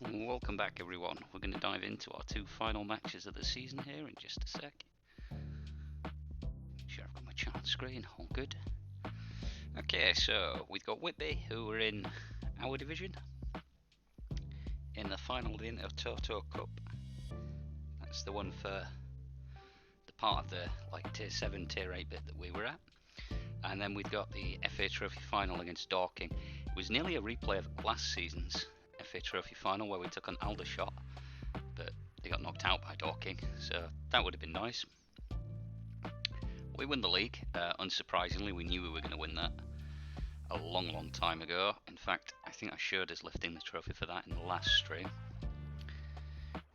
Welcome back, everyone. We're going to dive into our two final matches of the season here in just a sec. Make sure I've got my chat on screen. All good. Okay, so we've got Whitby, who are in our division in the final of the Intertoto Cup. That's the one for the part of the tier 7, tier 8 bit that we were at. And then we've got the FA Trophy final against Dorking. It was nearly a replay of last season's FA Trophy final where we took on Aldershot, but they got knocked out by Dorking, so that would have been nice. We won the league, unsurprisingly. We knew we were going to win that a long time ago. In fact, I think I showed us lifting the trophy for that in the last stream.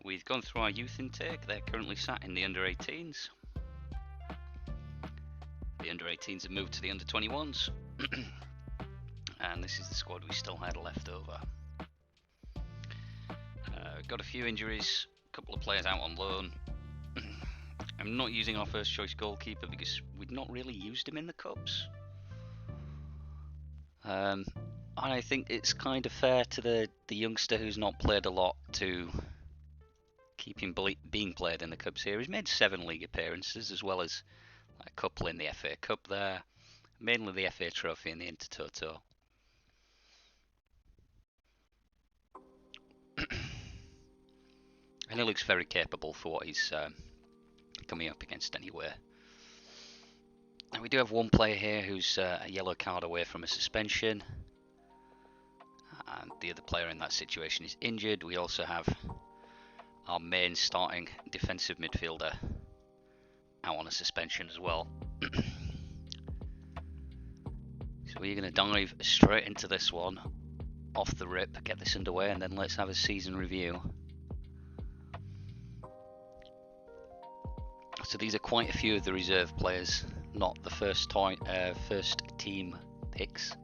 We've gone through our youth intake. They're currently sat in the under-18s. The under-18s have moved to the under-21s. And this is the squad we still had left over. Got a few injuries, a couple of players out on loan. I'm not using our first choice goalkeeper because we'd not really used him in the cups. And I think it's kind of fair to the youngster who's not played a lot to keep him being played in the cups here. He's made 7 league appearances as well as a couple in the FA Cup there. Mainly the FA Trophy and the Intertoto. And he looks very capable for what he's coming up against anyway. And we do have one player here who's a yellow card away from a suspension. And the other player in that situation is injured. We also have our main starting defensive midfielder out on a suspension as well. So we're going to dive straight into this one, off the rip, get this underway, and then let's have a season review. So these are quite a few of the reserve players, not the first team picks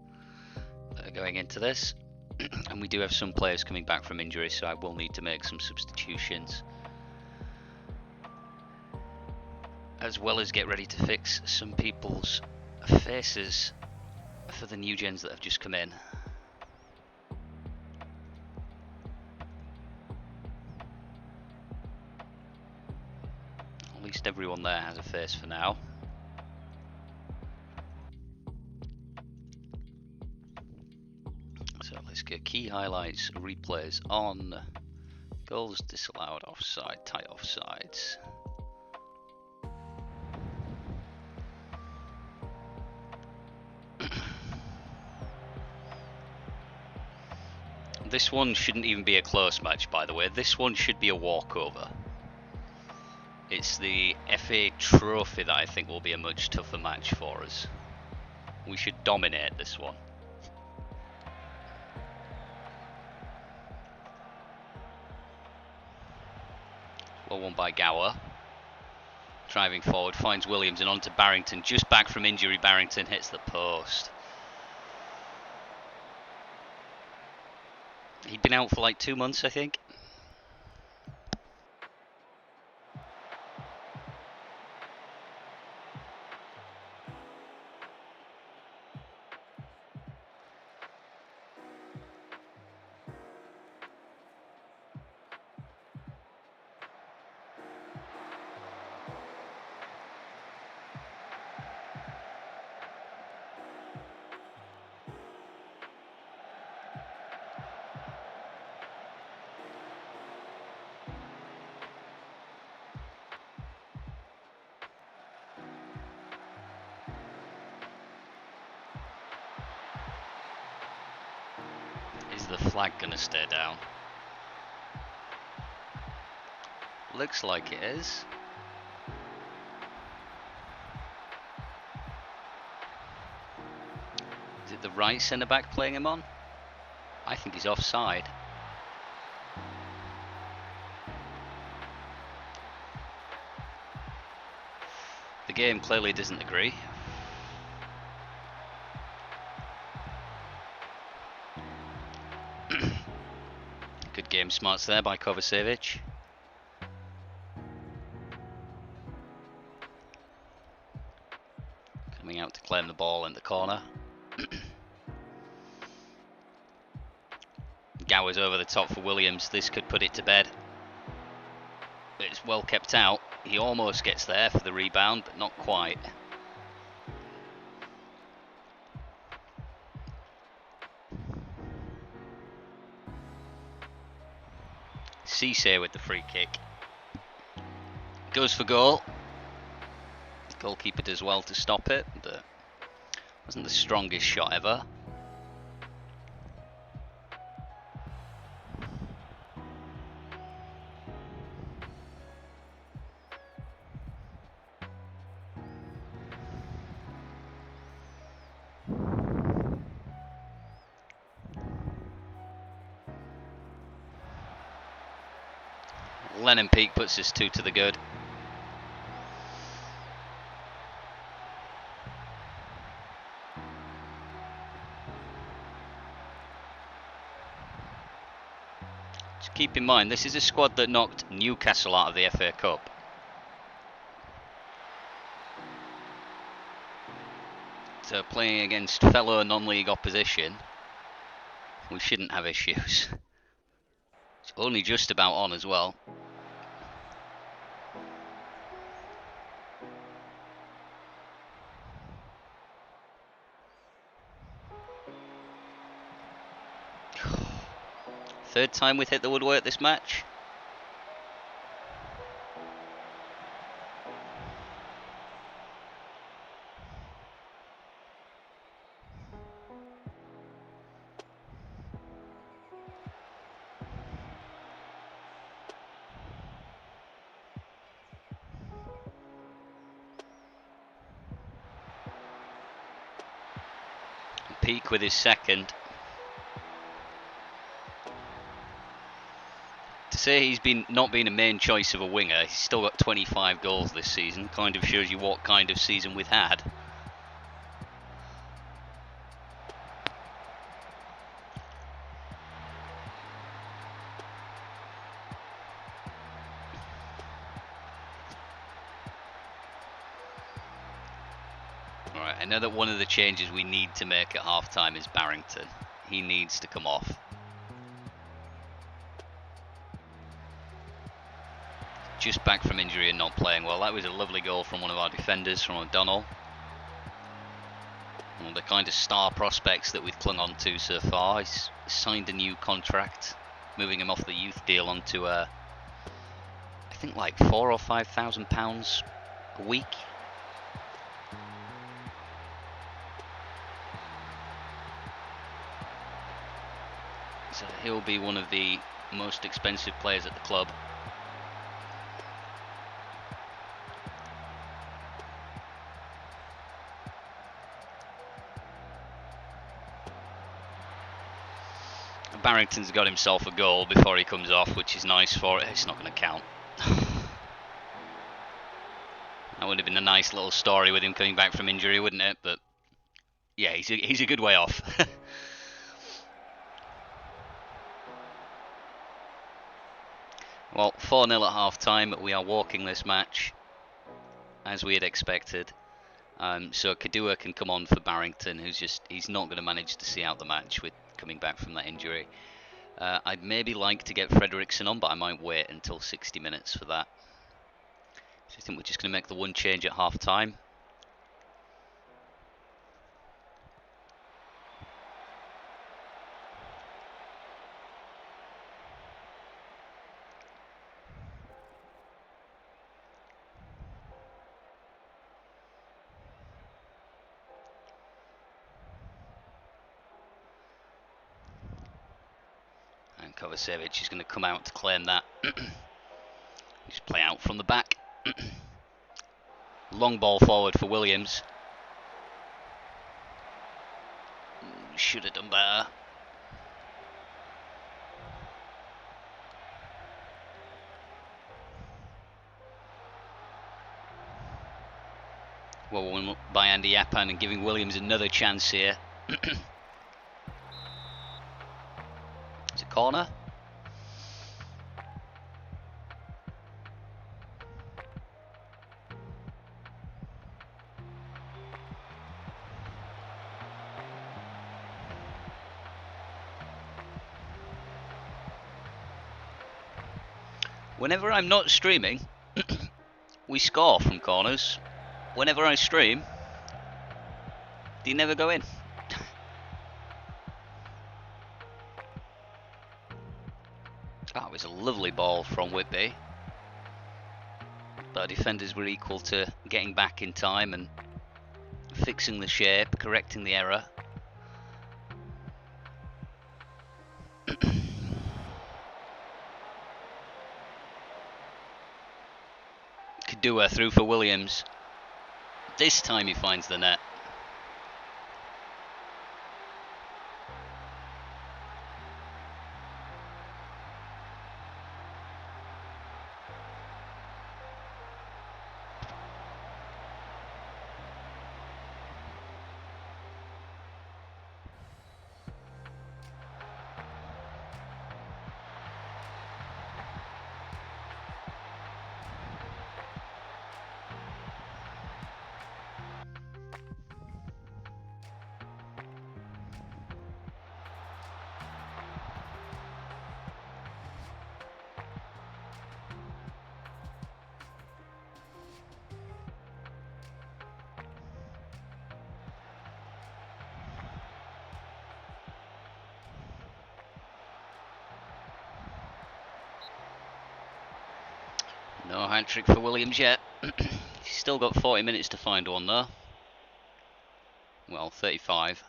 that are going into this. And we do have some players coming back from injury, so I will need to make some substitutions, as well as get ready to fix some people's faces for the new gens that have just come in. At least everyone there has a face for now. So let's get key highlights, replays on, goals disallowed, offside, tight offsides. This one shouldn't even be a close match, by the way. This one should be a walkover. It's the FA Trophy that I think will be a much tougher match for us. We should dominate this one. Well won by Gower. Driving forward, finds Williams and on to Barrington. Just back from injury, Barrington hits the post. He'd been out for like 2 months, I think. Is the flag gonna stay down? Looks like it is. Is it the right centre back playing him on? I think he's offside. The game clearly doesn't agree. Good game smarts there by Kovacevic. Coming out to claim the ball in the corner. Gower's over the top for Williams. This could put it to bed. It's well kept out. He almost gets there for the rebound, but not quite. Cisse with the free kick. Goes for goal. Goalkeeper does well to stop it, but wasn't the strongest shot ever. Lennon Peak puts us 2 to the good. Just keep in mind, this is a squad that knocked Newcastle out of the FA Cup. So playing against fellow non-league opposition, we shouldn't have issues. It's only just about on as well. Third time we've hit the woodwork this match. Peak with his second. To say he's not been a main choice of a winger, he's still got 25 goals this season. Kind of shows you what kind of season we've had. Alright, I know that one of the changes we need to make at half-time is Barrington. He needs to come off. Just back from injury and not playing well. That was a lovely goal from one of our defenders, from O'Donnell. One of the kind of star prospects that we've clung on to so far. He's signed a new contract, moving him off the youth deal onto I think like £4,000 or £5,000 a week. So he'll be one of the most expensive players at the club. Barrington's got himself a goal before he comes off, which is nice for it. It's not going to count. That would have been a nice little story with him coming back from injury, wouldn't it? But yeah, he's a good way off. Well, 4-0 at half-time. We are walking this match, as we had expected. So Kadua can come on for Barrington, he's not going to manage to see out the match with coming back from that injury. I'd maybe like to get Frederiksen on, but I might wait until 60 minutes for that. So I think we're just going to make the one change at half-time. And Kovacevic is going to come out to claim that. Just play out from the back. Long ball forward for Williams. Should have done better. Well, one by Andy Yappan and giving Williams another chance here. It's a corner. Whenever I'm not streaming, we score from corners. Whenever I stream, they never go in. That was a lovely ball from Whitby. But our defenders were equal to getting back in time and fixing the shape, correcting the error. Kadua through for Williams. This time he finds the net. No hat-trick for Williams yet. He's still got 40 minutes to find one though. Well, 35.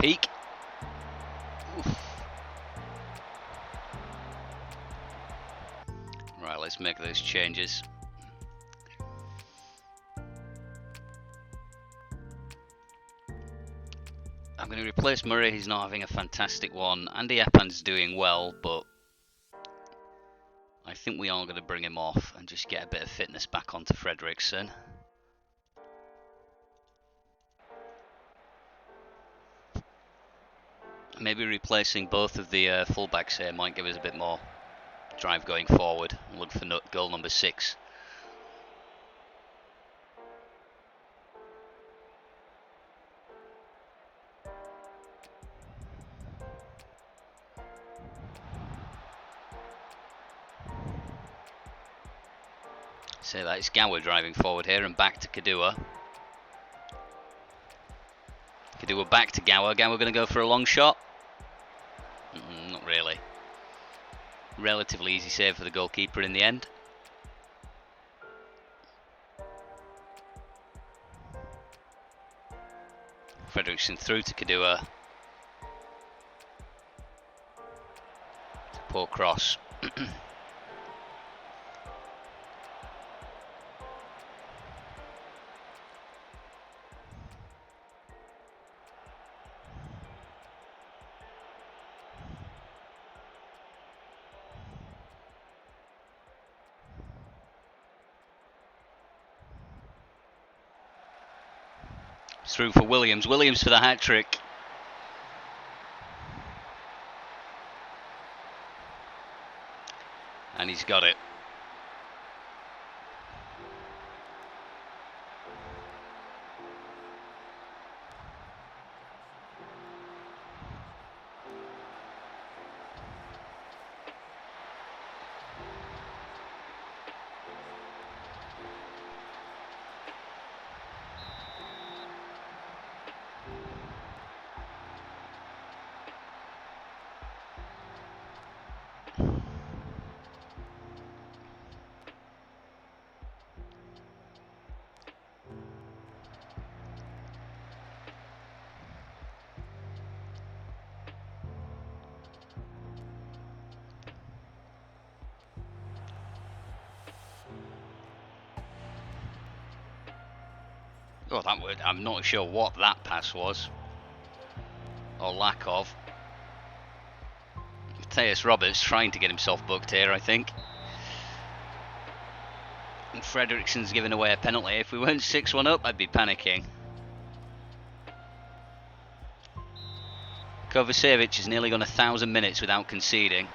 Peak. Oof. Right, let's make those changes. I'm going to replace Murray. He's not having a fantastic one. Andy Epan's doing well, but I think we are going to bring him off and just get a bit of fitness back onto Fredriksson. Maybe replacing both of the fullbacks here might give us a bit more drive going forward. Look for goal number 6. So that is Gower driving forward here and back to Kadua. Kadua back to Gower. Gower going to go for a long shot. Not really. Relatively easy save for the goalkeeper in the end. Fredriksson through to Kadua. Poor cross. Through for Williams. Williams for the hat-trick. And he's got it. Oh, I'm not sure what that pass was, or lack of. Matthias Roberts trying to get himself booked here, I think. And Frederiksen's giving away a penalty. If we weren't 6-1 up, I'd be panicking. Kovacevic has nearly gone 1,000 minutes without conceding.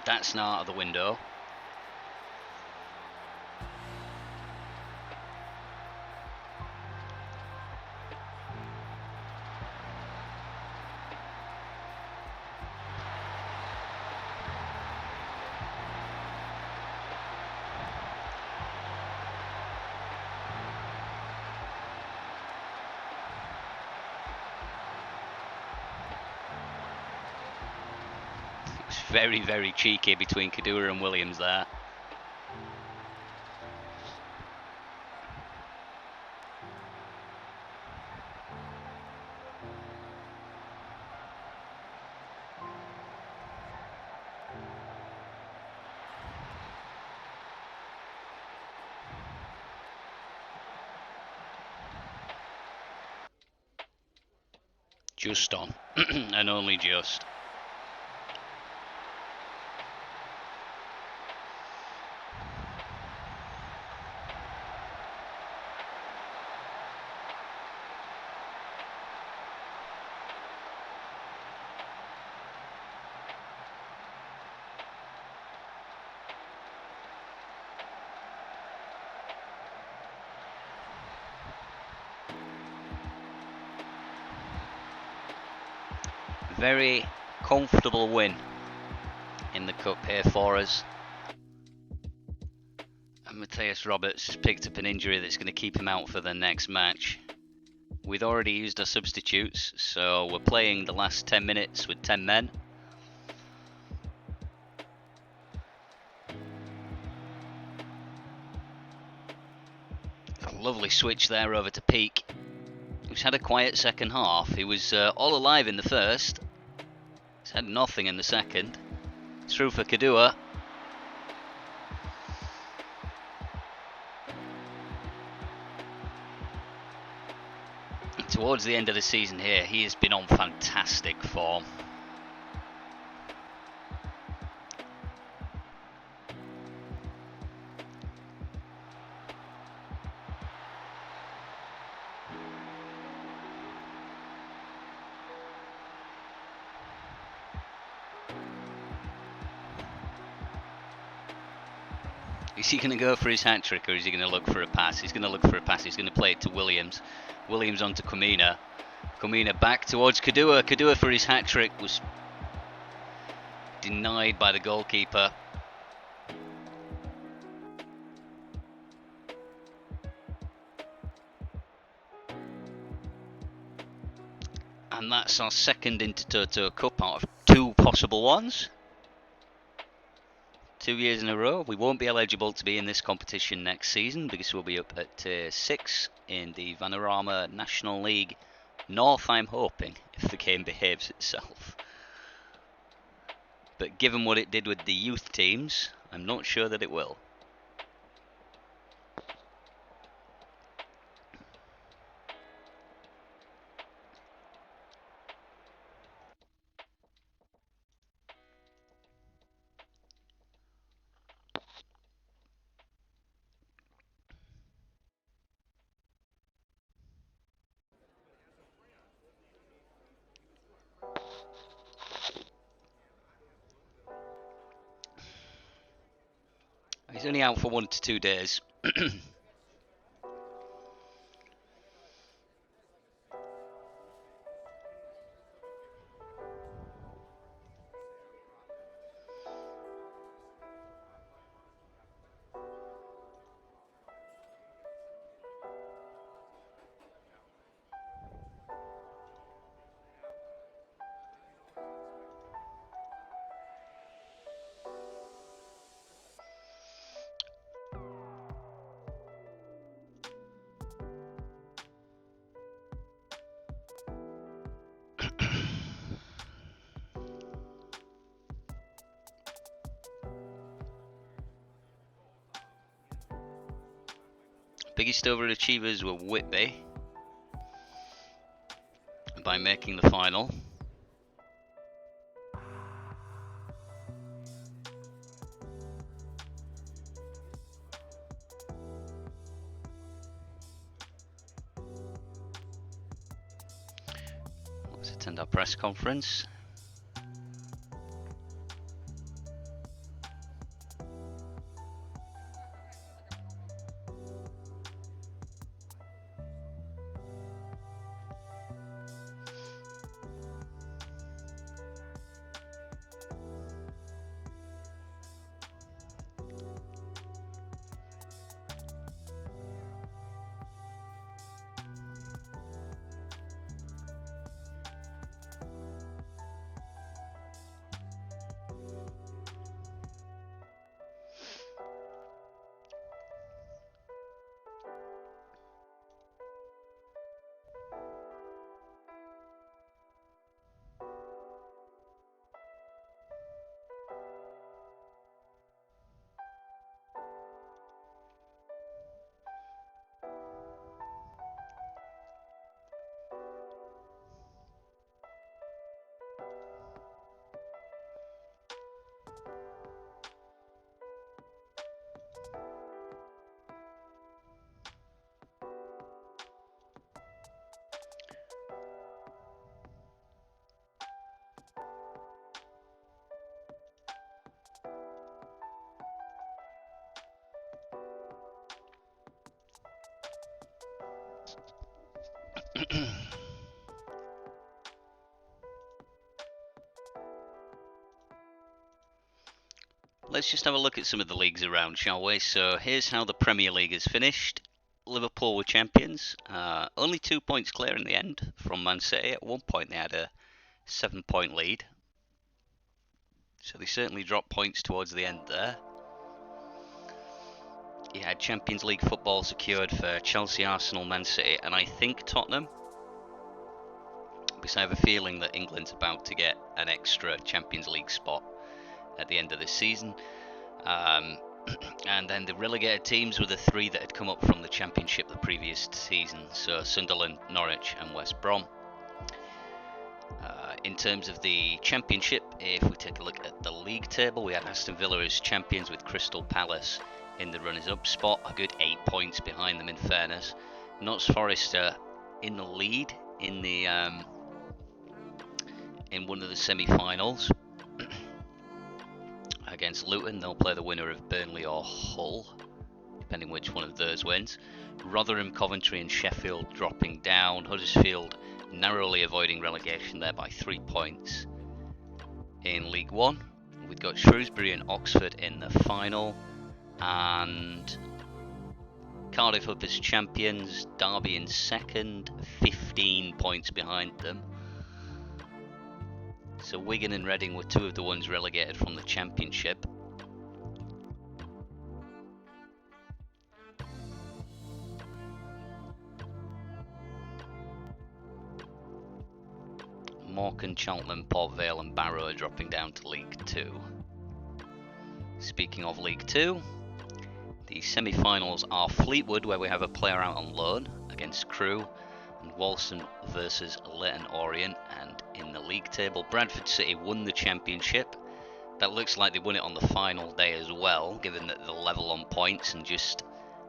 That's now out of the window. It's very, very cheeky between Kadua and Williams there. Just on, and only just. Very comfortable win in the cup here for us. And Matthias Roberts has picked up an injury that's going to keep him out for the next match. We'd already used our substitutes, so we're playing the last 10 minutes with 10 men. A lovely switch there over to Peak, who's had a quiet second half. He was all alive in the first. He's had nothing in the second. Through for Kadua. Towards the end of the season here, he has been on fantastic form. Is he going to go for his hat-trick, or is he going to look for a pass? He's going to look for a pass. He's going to play it to Williams. Williams onto Komina. Komina back towards Kadua. Kadua for his hat-trick was denied by the goalkeeper. And that's our second Intertoto Cup out of 2 possible ones. 2 years in a row. We won't be eligible to be in this competition next season because we'll be up at Tier 6 in the Vanarama National League North, I'm hoping, if the game behaves itself. But given what it did with the youth teams, I'm not sure that it will. He's only out for 1 to 2 days. biggest overachievers were Whitby by making the final. Let's attend our press conference. Let's just have a look at some of the leagues around, shall we? So here's how the Premier League has finished. Liverpool were champions, only 2 points clear in the end from Man City. At one point they had a 7-point lead, so they certainly dropped points towards the end there. You had Champions League football secured for Chelsea, Arsenal, Man City, and I think Tottenham, because I have a feeling that England's about to get an extra Champions League spot at the end of this season. And then the relegated teams were the 3 that had come up from the Championship the previous season, so Sunderland, Norwich and West Brom. In terms of the Championship, if we take a look at the league table, we had Aston Villa as champions with Crystal Palace in the runners-up spot, a good 8 points behind them in fairness. Notts Forest in the lead in the in one of the semi-finals against Luton. They'll play the winner of Burnley or Hull, depending which one of those wins. Rotherham, Coventry and Sheffield dropping down. Huddersfield narrowly avoiding relegation there by 3 points. In League One, we've got Shrewsbury and Oxford in the final, and Cardiff up as champions, Derby in second, 15 points behind them. So Wigan and Reading were 2 of the ones relegated from the Championship. Morecambe, Cheltenham, Port Vale and Barrow are dropping down to League 2. Speaking of League 2, the semi-finals are Fleetwood, where we have a player out on loan against Crewe, and Walsall versus Leyton Orient. And in the league table, Bradford City won the Championship. That looks like they won it on the final day as well, given that they're level on points and just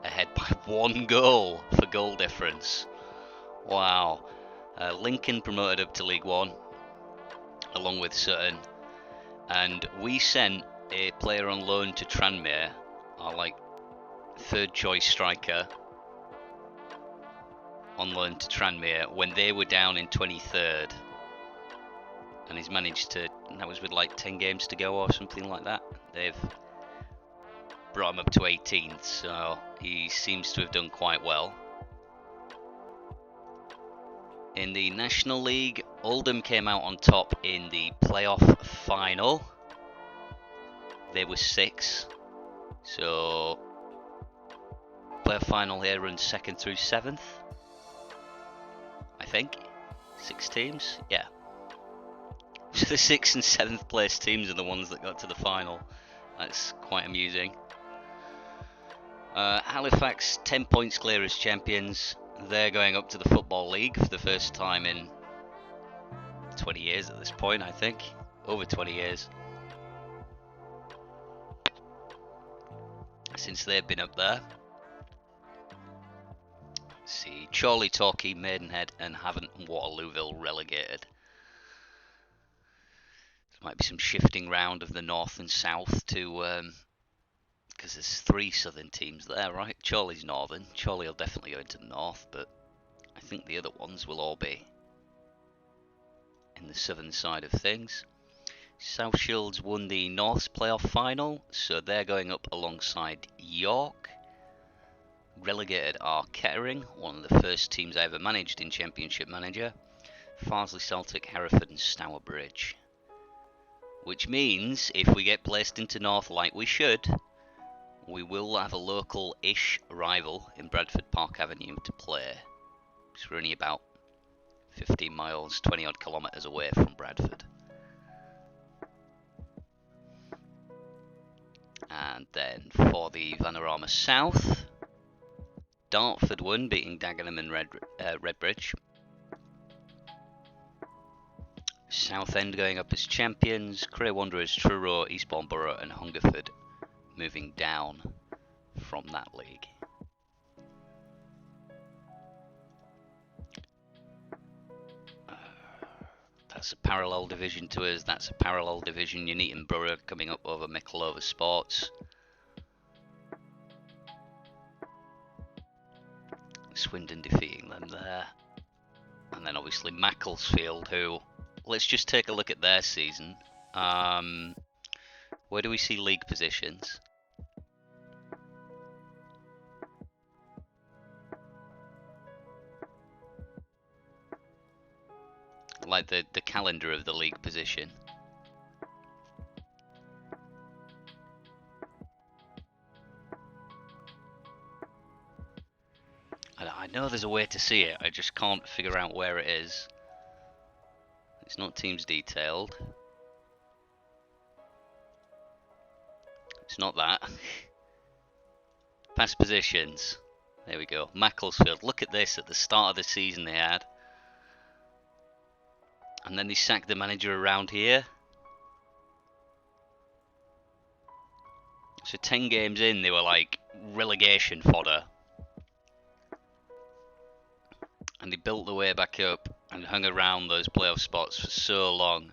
ahead by 1 goal for goal difference. Wow. Lincoln promoted up to League One, along with Sutton, and we sent a player on loan to Tranmere, our third choice striker, on loan to Tranmere when they were down in 23rd, and he's managed to, that was with 10 games to go or something like that, they've brought him up to 18th, so he seems to have done quite well. In the National League, Oldham came out on top in the playoff final. They were 6. So, playoff final here runs 2nd through 7th. I think. 6 teams? Yeah. So the 6th and 7th place teams are the ones that got to the final. That's quite amusing. Halifax 10 points clear as champions. They're going up to the Football League for the first time in 20 years at this point, I think. Over 20 years. Since they've been up there. Let's see, Chorley, Torquay, Maidenhead and Havant and Waterlooville relegated. There might be some shifting round of the north and south to, because there's 3 southern teams there, right? Chorley's northern. Chorley will definitely go into the north, but I think the other ones will all be in the southern side of things. South Shields won the North's playoff final, so they're going up alongside York. Relegated are Kettering, one of the first teams I ever managed in Championship Manager, Farsley Celtic, Hereford and Stourbridge. Which means, if we get placed into North like we should, we will have a local-ish rival in Bradford Park Avenue to play. Because we're only about 15 miles, 20 odd kilometres away from Bradford. And then for the Vanarama South, Dartford won, beating Dagenham and Redbridge. Southend going up as champions, Cray Wanderers, Truro, Eastbourne Borough and Hungerford moving down from that league. That's a parallel division to us, that's a parallel division. Nuneaton Borough coming up over Micklova Sports. Swindon defeating them there. And then obviously Macclesfield, who, let's just take a look at their season. Where do we see league positions? Like the calendar of the league position. I know there's a way to see it, I just can't figure out where it is. It's not teams detailed. It's not that. Past positions. There we go. Macclesfield. Look at this at the start of the season they had. And then they sacked the manager around here. So 10 games in, they were like relegation fodder. And they built their way back up and hung around those playoff spots for so long.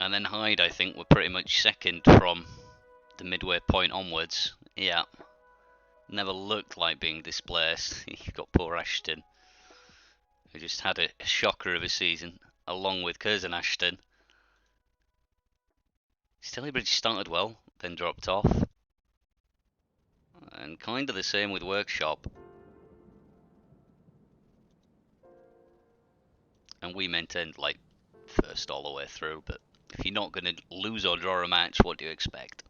And then Hyde, I think, were pretty much second from the midway point onwards. Yeah. Never looked like being displaced. You've got poor Ashton, who just had a shocker of a season, along with Curzon Ashton. Stalybridge started well, then dropped off. And kind of the same with Workshop. And we maintained like first all the way through, but if you're not going to lose or draw a match, what do you expect?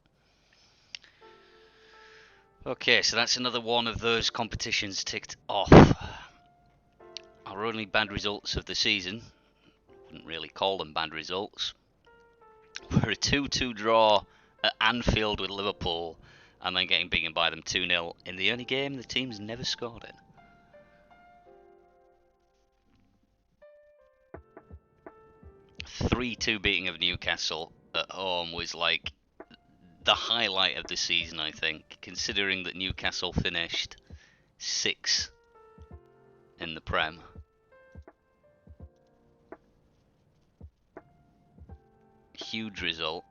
Okay, so that's another one of those competitions ticked off. Our only bad results of the season, wouldn't really call them bad results, were a 2-2 draw at Anfield with Liverpool and then getting beaten by them 2-0 in the only game the team's never scored in. A 3-2 beating of Newcastle at home was like the highlight of the season, I think, considering that Newcastle finished 6th in the Prem. Huge result.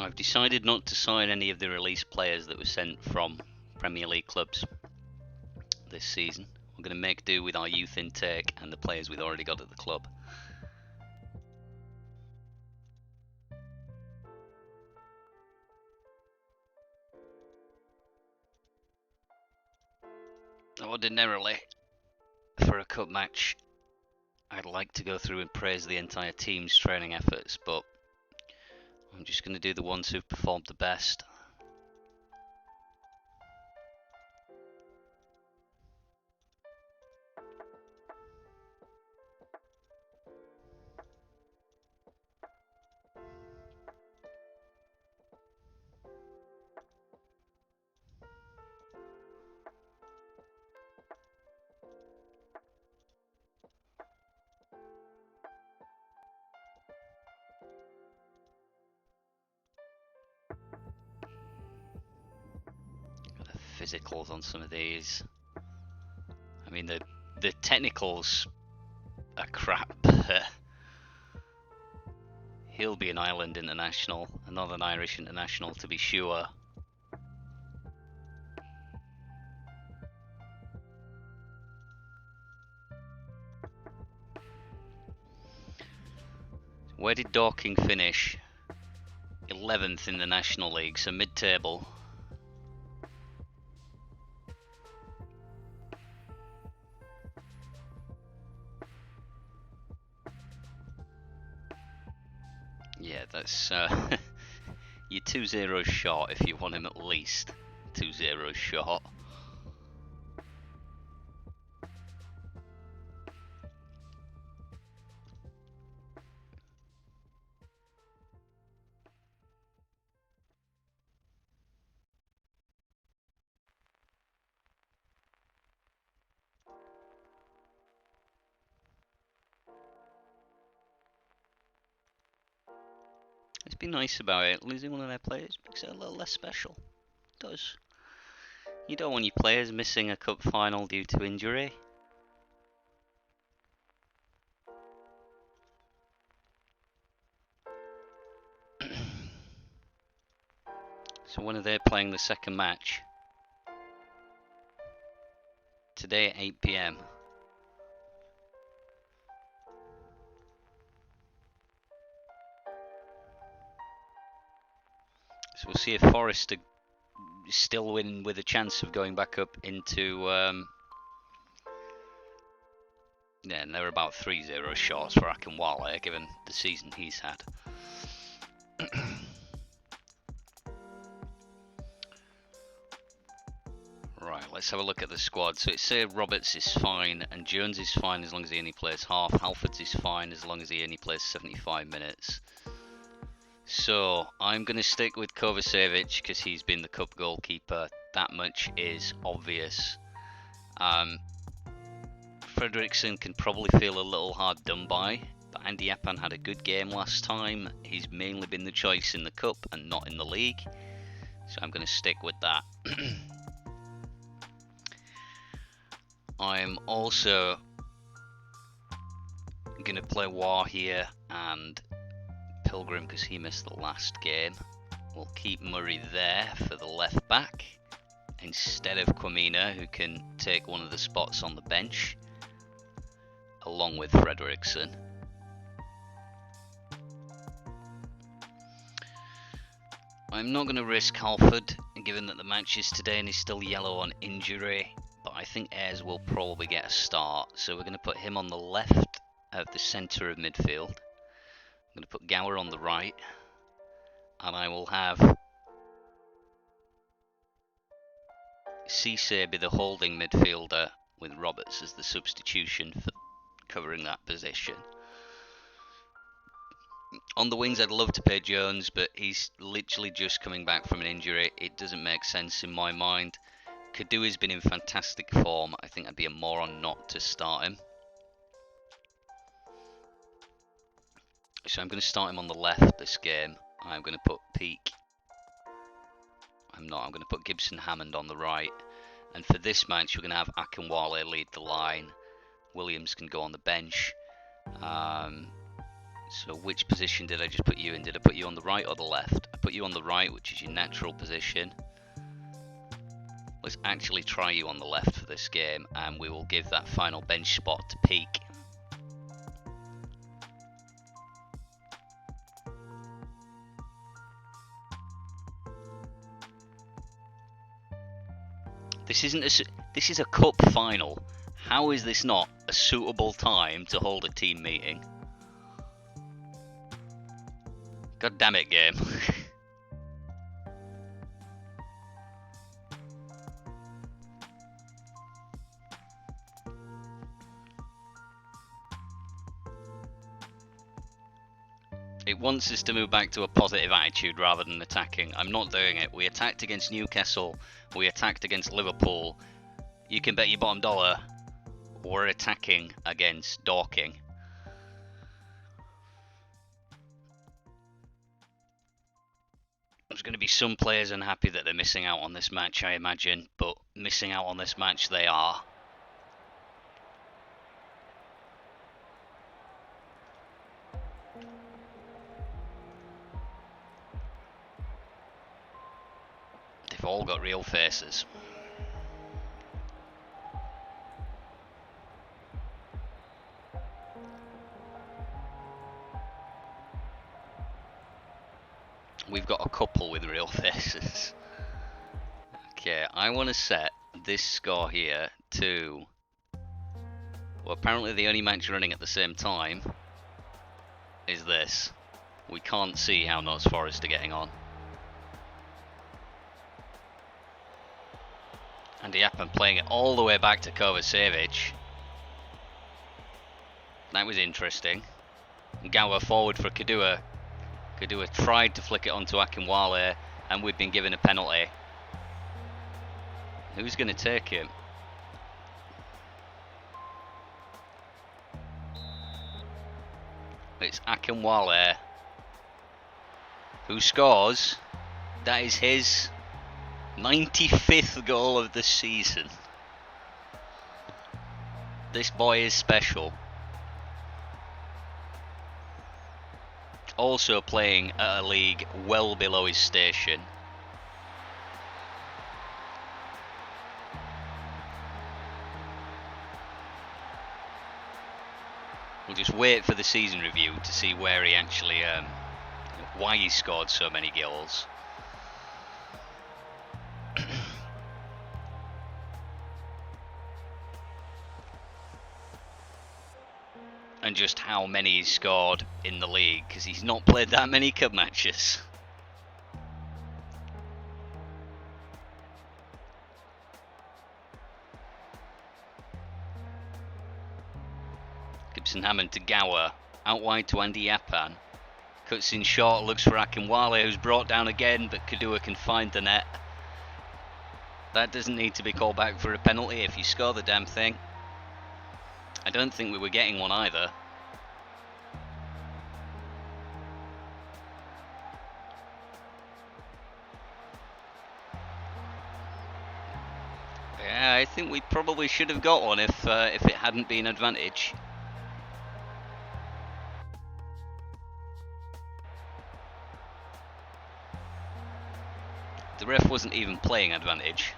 I've decided not to sign any of the released players that were sent from Premier League clubs this season. We're going to make do with our youth intake and the players we've already got at the club. Ordinarily, for a cup match, I'd like to go through and praise the entire team's training efforts, but I'm just going to do the ones who've performed the best. Physicals on some of these. I mean, the technicals are crap. He'll be an Ireland international, a Northern Irish international to be sure. Where did Dorking finish? 11th in the National League, so mid-table. Yeah, that's you're 2-0 short if you want him at least 2-0 short. It's been nice about it. Losing one of their players makes it a little less special. It does. You don't want your players missing a cup final due to injury. So when are they playing the second match? Today at 8 PM. So we'll see if Forest are still win with a chance of going back up into yeah, and they're about 3-0 shorts for Akinwale given the season he's had. Right, let's have a look at the squad. So it's say Roberts is fine and Jones is fine as long as he only plays half. Halfords is fine as long as he only plays 75 minutes. So I'm going to stick with Kovacevic because he's been the cup goalkeeper. That much is obvious. Fredriksson can probably feel a little hard done by, but Andy Yappan had a good game last time. He's mainly been the choice in the cup and not in the league, so I'm going to stick with that. I'm also going to play War here and Pilgrim because he missed the last game. We'll keep Murray there for the left back instead of Quamina, who can take one of the spots on the bench along with Fredriksson. I'm not going to risk Halford given that the match is today and he's still yellow on injury, but I think Ayres will probably get a start, so we're going to put him on the left of the centre of midfield. I'm going to put Gower on the right, and I will have Cisse be the holding midfielder with Roberts as the substitution for covering that position. On the wings I'd love to play Jones, but he's literally just coming back from an injury. It doesn't make sense in my mind. Kadui's been in fantastic form. I think I'd be a moron not to start him. So I'm going to start him on the left this game. I'm going to put Peake. I'm going to put Gibson Hammond on the right. And for this match, we're going to have Akinwale lead the line. Williams can go on the bench. So which position did I just put you in? Did I put you on the right or the left? I put you on the right, which is your natural position. Let's actually try you on the left for this game, and we will give that final bench spot to Peak. This is a cup final. How is this not a suitable time to hold a team meeting? God damn it, game. It wants us to move back to a positive attitude rather than attacking. I'm not doing it. We attacked against Newcastle. We attacked against Liverpool. You can bet your bottom dollar we're attacking against Dorking. There's going to be some players unhappy that they're missing out on this match, I imagine, but missing out on this match they are. They've all got real faces. We've got a couple with real faces. Okay, I want to set this score here to... Well, apparently the only match running at the same time is this. We can't see how Notts Forest are getting on. And Yapan playing it all the way back to Kovacevic. That was interesting. Gower forward for Kadua. Kadua tried to flick it onto Akinwale, and we've been given a penalty. Who's going to take it? It's Akinwale who scores. That is his 95th goal of the season. This boy is special. Also playing at a league well below his station. We'll just wait for the season review to see where he actually, why he scored so many goals. And just how many he's scored in the league, because he's not played that many cup matches. Gibson Hammond to Gower, out wide to Andy Yapan. Cuts in short, looks for Akinwale, who's brought down again, but Kadua can find the net. That doesn't need to be called back for a penalty if you score the damn thing. I don't think we were getting one either. Yeah, I think we probably should have got one if it hadn't been advantage. The ref wasn't even playing advantage.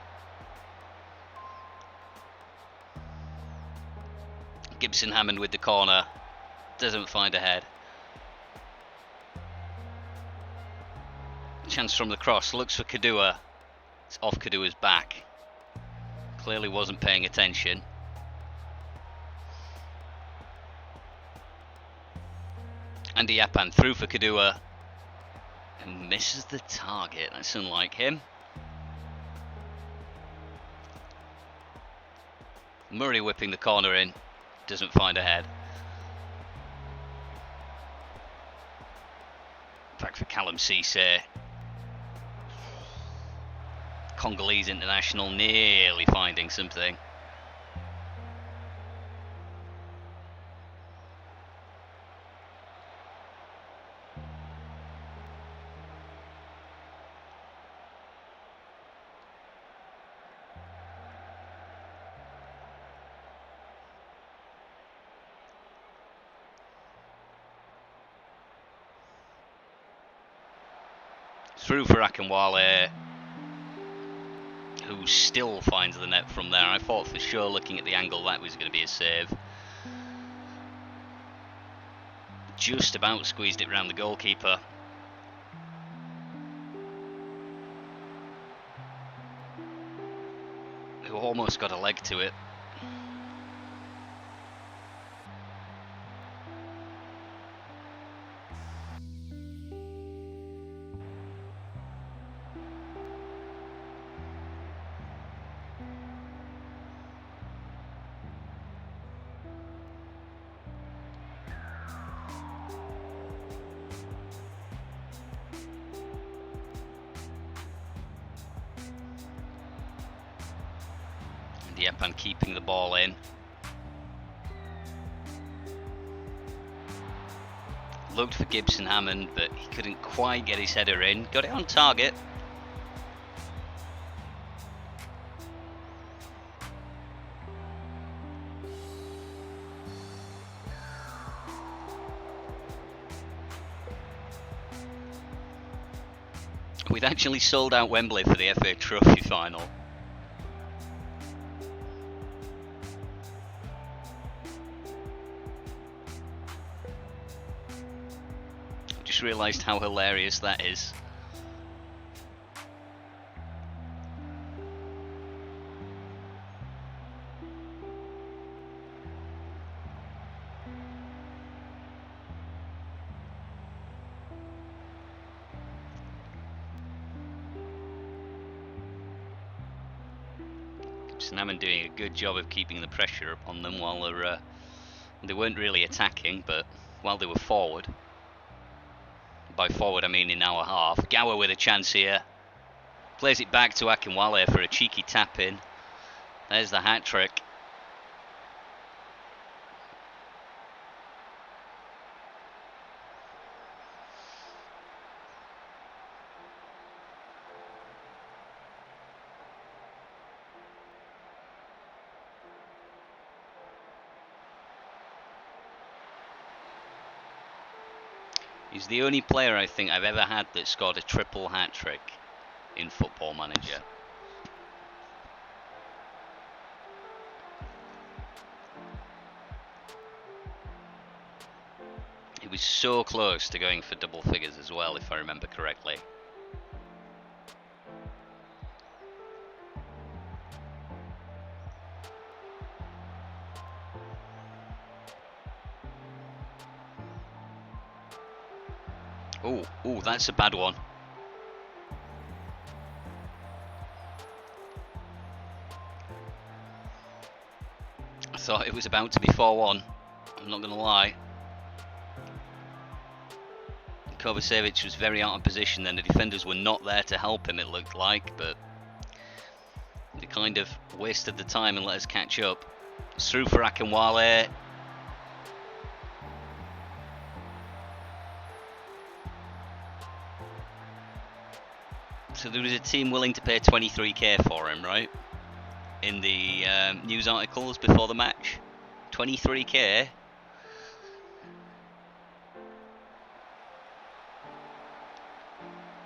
Gibson Hammond with the corner, doesn't find a head. Chance from the cross, looks for Kadua. It's off Kadua's back. Clearly wasn't paying attention. Andy Yapan through for Kadua. And misses the target, that's unlike him. Murray whipping the corner in. Doesn't find a head. Back for Callum Cisse. Congolese international nearly finding something. Through for Akinwale, who still finds the net from there. I thought for sure, looking at the angle, that was going to be a save. Just about squeezed it round the goalkeeper. Who almost got a leg to it. Yepan keeping the ball in. Looked for Gibson Hammond, but he couldn't quite get his header in. Got it on target. We'd actually sold out Wembley for the FA Trophy final. Realised how hilarious that is. Snamman doing a good job of keeping the pressure upon them while they weren't really attacking, but while they were forward. By forward I mean in our half. Gower with a chance here. Plays it back to Akinwale for a cheeky tap in. There's the hat trick. He's the only player I think I've ever had that scored a triple hat-trick in Football Manager. He was so close to going for double figures as well, if I remember correctly. Oh, that's a bad one. I thought it was about to be 4-1. I'm not going to lie. Kovacevic was very out of position then. The defenders were not there to help him, it looked like, but they kind of wasted the time and let us catch up. It's through for Akinwale. So there was a team willing to pay 23k for him, right? In the news articles before the match. 23k.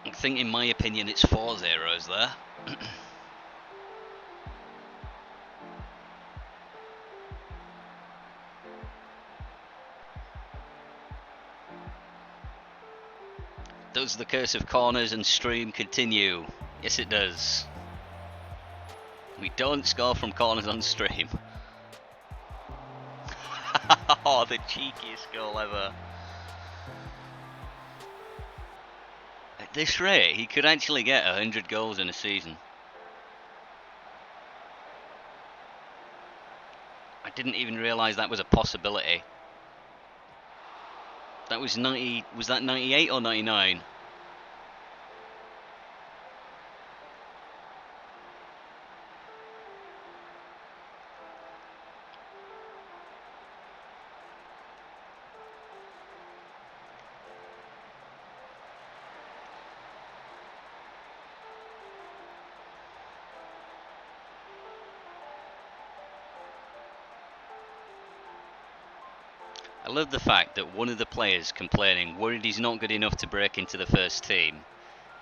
I think, in my opinion, it's 4 zeros there. Does the curse of corners and stream continue? Yes, it does. We don't score from corners on stream. Oh, the cheekiest goal ever. At this rate, he could actually get 100 goals in a season. I didn't even realise that was a possibility. That was 90. Was that 98 or 99? I love the fact that one of the players complaining, worried he's not good enough to break into the first team,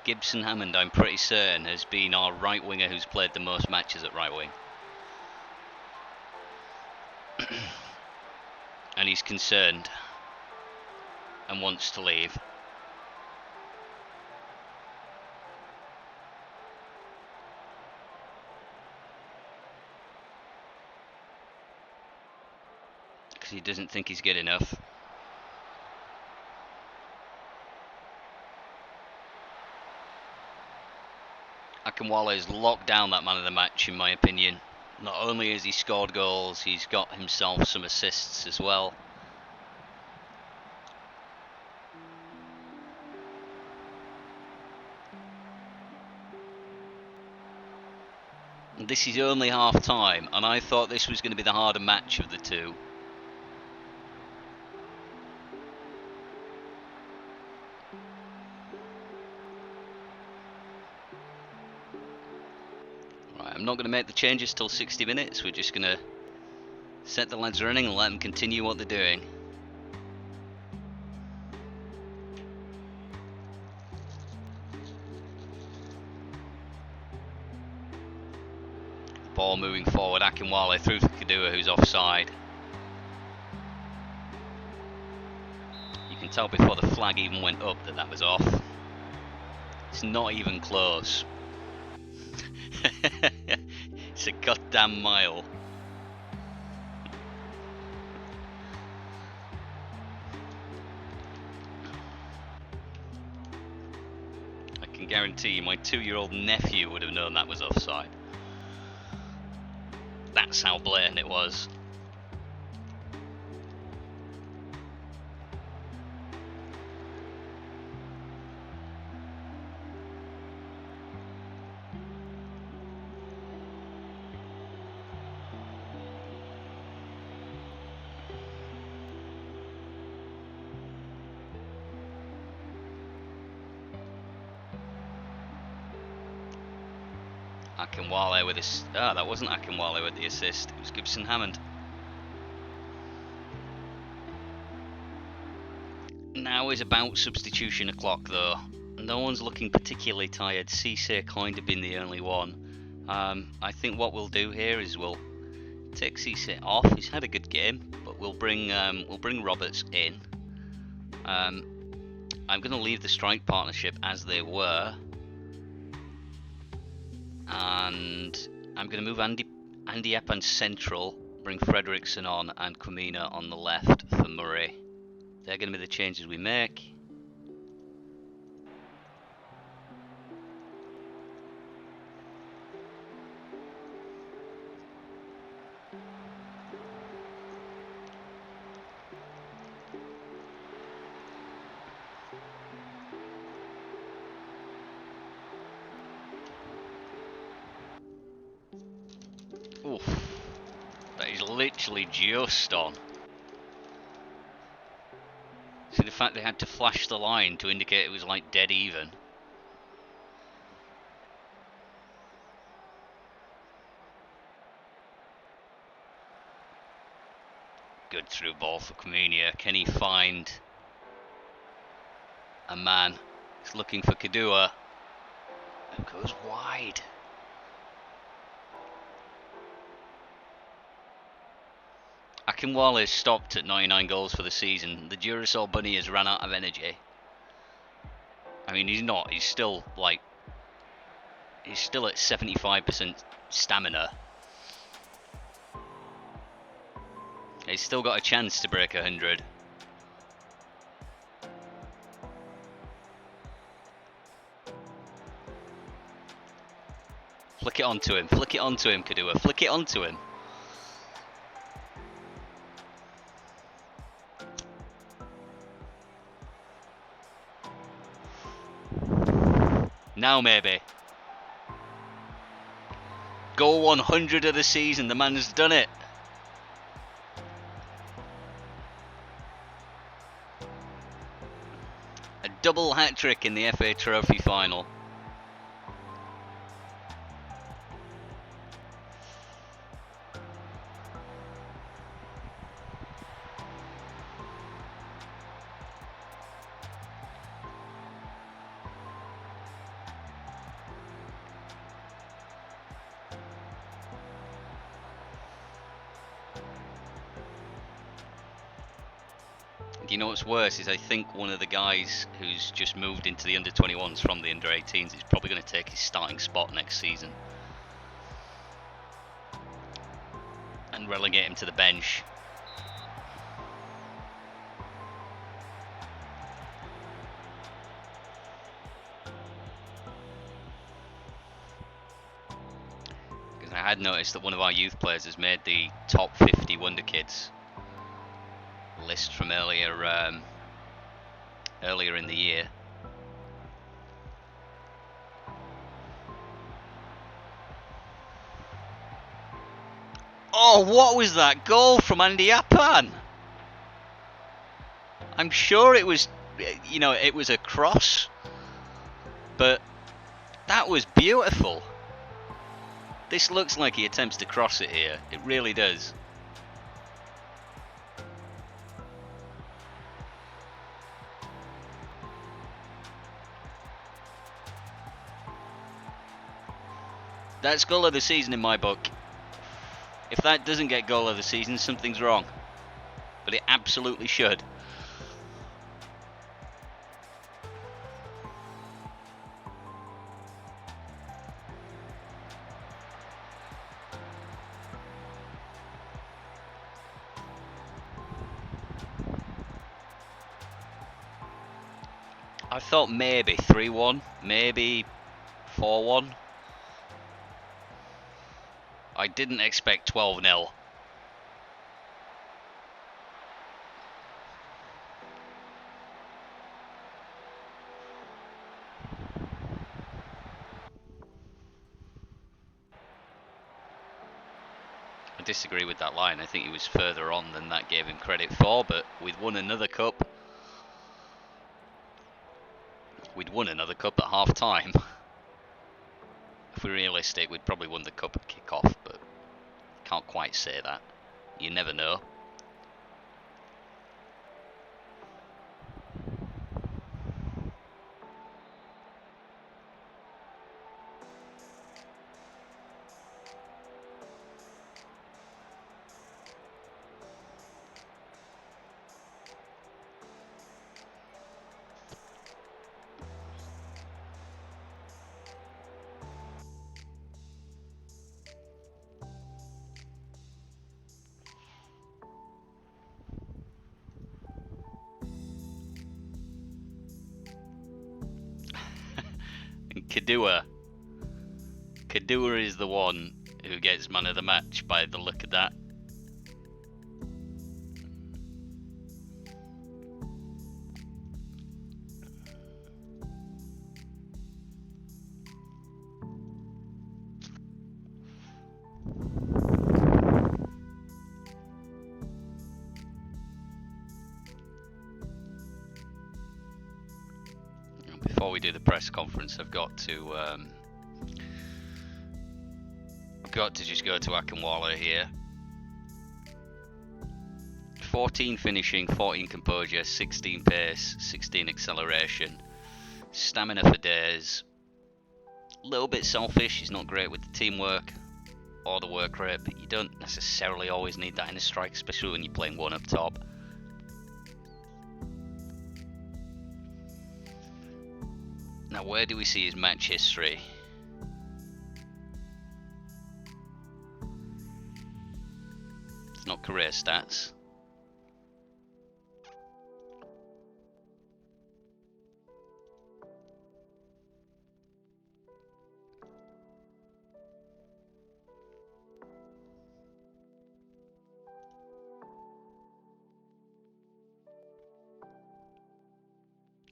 Gibson Hammond, I'm pretty certain, has been our right winger who's played the most matches at right wing. And he's concerned and wants to leave. Because he doesn't think he's good enough. Akinwale has locked down that man of the match, in my opinion. Not only has he scored goals, he's got himself some assists as well. And this is only half time, and I thought this was going to be the harder match of the two. I'm not going to make the changes till 60 minutes. We're just going to set the lads running and let them continue what they're doing. Ball moving forward, Akinwale through to Kadua, who's offside. You can tell before the flag even went up that that was off. It's not even close. It's a goddamn mile. I can guarantee you my 2-year-old nephew would have known that was offside. That's how blatant it was. Akinwale with his... that wasn't Akinwale with the assist, it was Gibson Hammond. Now is about substitution o'clock though. No one's looking particularly tired, Cisse kind of been the only one. I think what we'll do here is we'll take Cisse off, he's had a good game, but we'll bring Roberts in. I'm going to leave the strike partnership as they were. And I'm going to move Andy Epan central, bring Fredrickson on and Kumina on the left for Murray. They're going to be the changes we make. Oof, that is literally just on. See the fact they had to flash the line to indicate it was like dead even. Good through ball for Comenia. Can he find a man? He's looking for Kadua. It goes wide. Akinwale is stopped at 99 goals for the season. The Duracell Bunny has run out of energy. I mean, he's not. He's still like... He's still at 75% stamina. He's still got a chance to break 100. Flick it onto him. Flick it onto him, Kadua. Flick it onto him. Now maybe. Goal 100 of the season. The man has done it. A double hat-trick in the FA Trophy final. You know what's worse is I think one of the guys who's just moved into the under-21s from the under-18s is probably going to take his starting spot next season and relegate him to the bench. Because I had noticed that one of our youth players has made the top 50 Wonder Kids list from earlier in the year. Oh, what was that goal from Andy Apan? I'm sure it was, you know, it was a cross, but that was beautiful. This looks like he attempts to cross it here. It really does. That's goal of the season in my book. If that doesn't get goal of the season, something's wrong. But it absolutely should. I thought maybe 3-1, maybe 4-1. I didn't expect 12-0. I disagree with that line. I think he was further on than that gave him credit for, but we'd won another cup. We'd won another cup at half time. If we're realistic, we'd probably won the cup at kick-off, but can't quite say that. You never know. Kadua is the one who gets man of the match by the look of that. Before we do the press conference, I've got to just go to Akinwala here. 14 finishing, 14 composure, 16 pace, 16 acceleration, stamina for days. A little bit selfish, he's not great with the teamwork or the work rate, but you don't necessarily always need that in a strike, especially when you're playing one up top. Now, where do we see his match history? It's not career stats.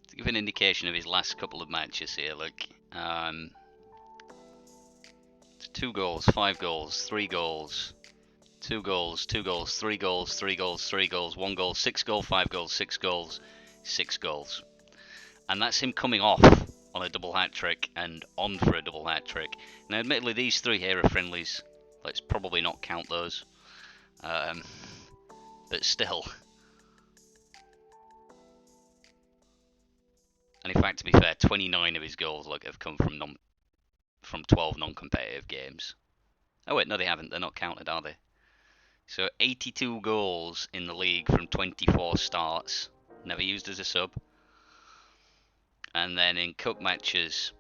To give an indication of his last couple of matches here, look, 2 goals, 5 goals, 3 goals, 2 goals, 2 goals, 3 goals, 3 goals, 3 goals, 1 goal, 6 goals, 5 goals, 6 goals, 6 goals. And that's him coming off on a double hat-trick and on for a double hat-trick. Now, admittedly, these 3 here are friendlies. Let's probably not count those. But still. And in fact, to be fair, 29 of his goals have come from 12 non-competitive games. Oh wait, no they haven't. They're not counted, are they? So 82 goals in the league from 24 starts. never used as a sub. And then in cup matches,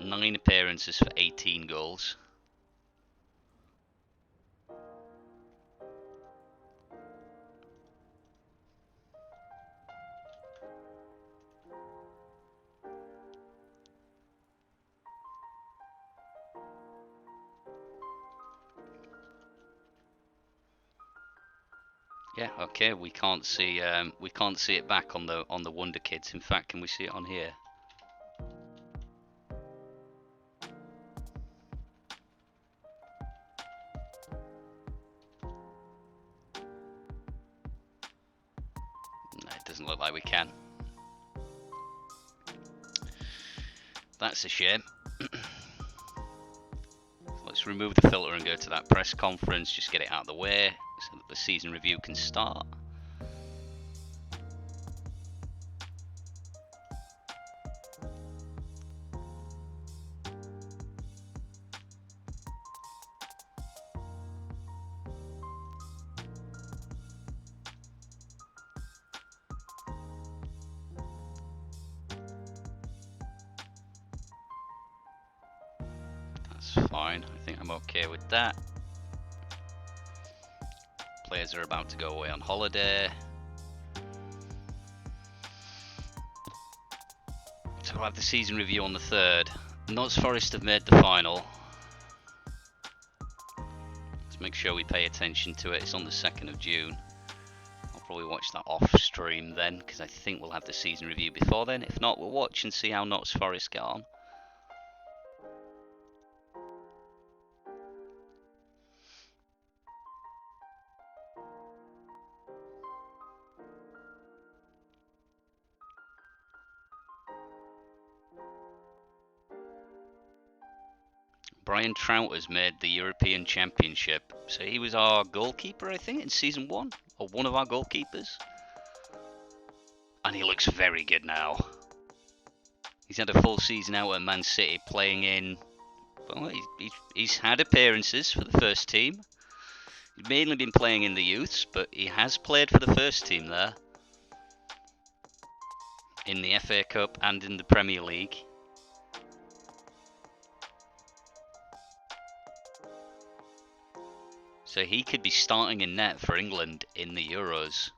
9 appearances for 18 goals. Yeah, okay. We can't see it back on the Wonder Kids. In fact, can we see it on here? No, it doesn't look like we can. That's a shame. Let's remove the filter and go to that press conference. Just get it out of the way so that the season review can start. That's fine. I think I'm okay with that. Players are about to go away on holiday. So we'll have the season review on the 3rd. Notts Forest have made the final. Let's make sure we pay attention to it. It's on the 2nd of June. I'll probably watch that off stream then, because I think we'll have the season review before then. If not, we'll watch and see how Notts Forest get on. Brian Trout has made the European Championship. So he was our goalkeeper, I think, in season 1, or one of our goalkeepers. And he looks very good now. He's had a full season out at Man City playing in... Well, he's had appearances for the first team. He's mainly been playing in the youths, but he has played for the first team there. In the FA Cup and in the Premier League. So he could be starting in net for England in the Euros.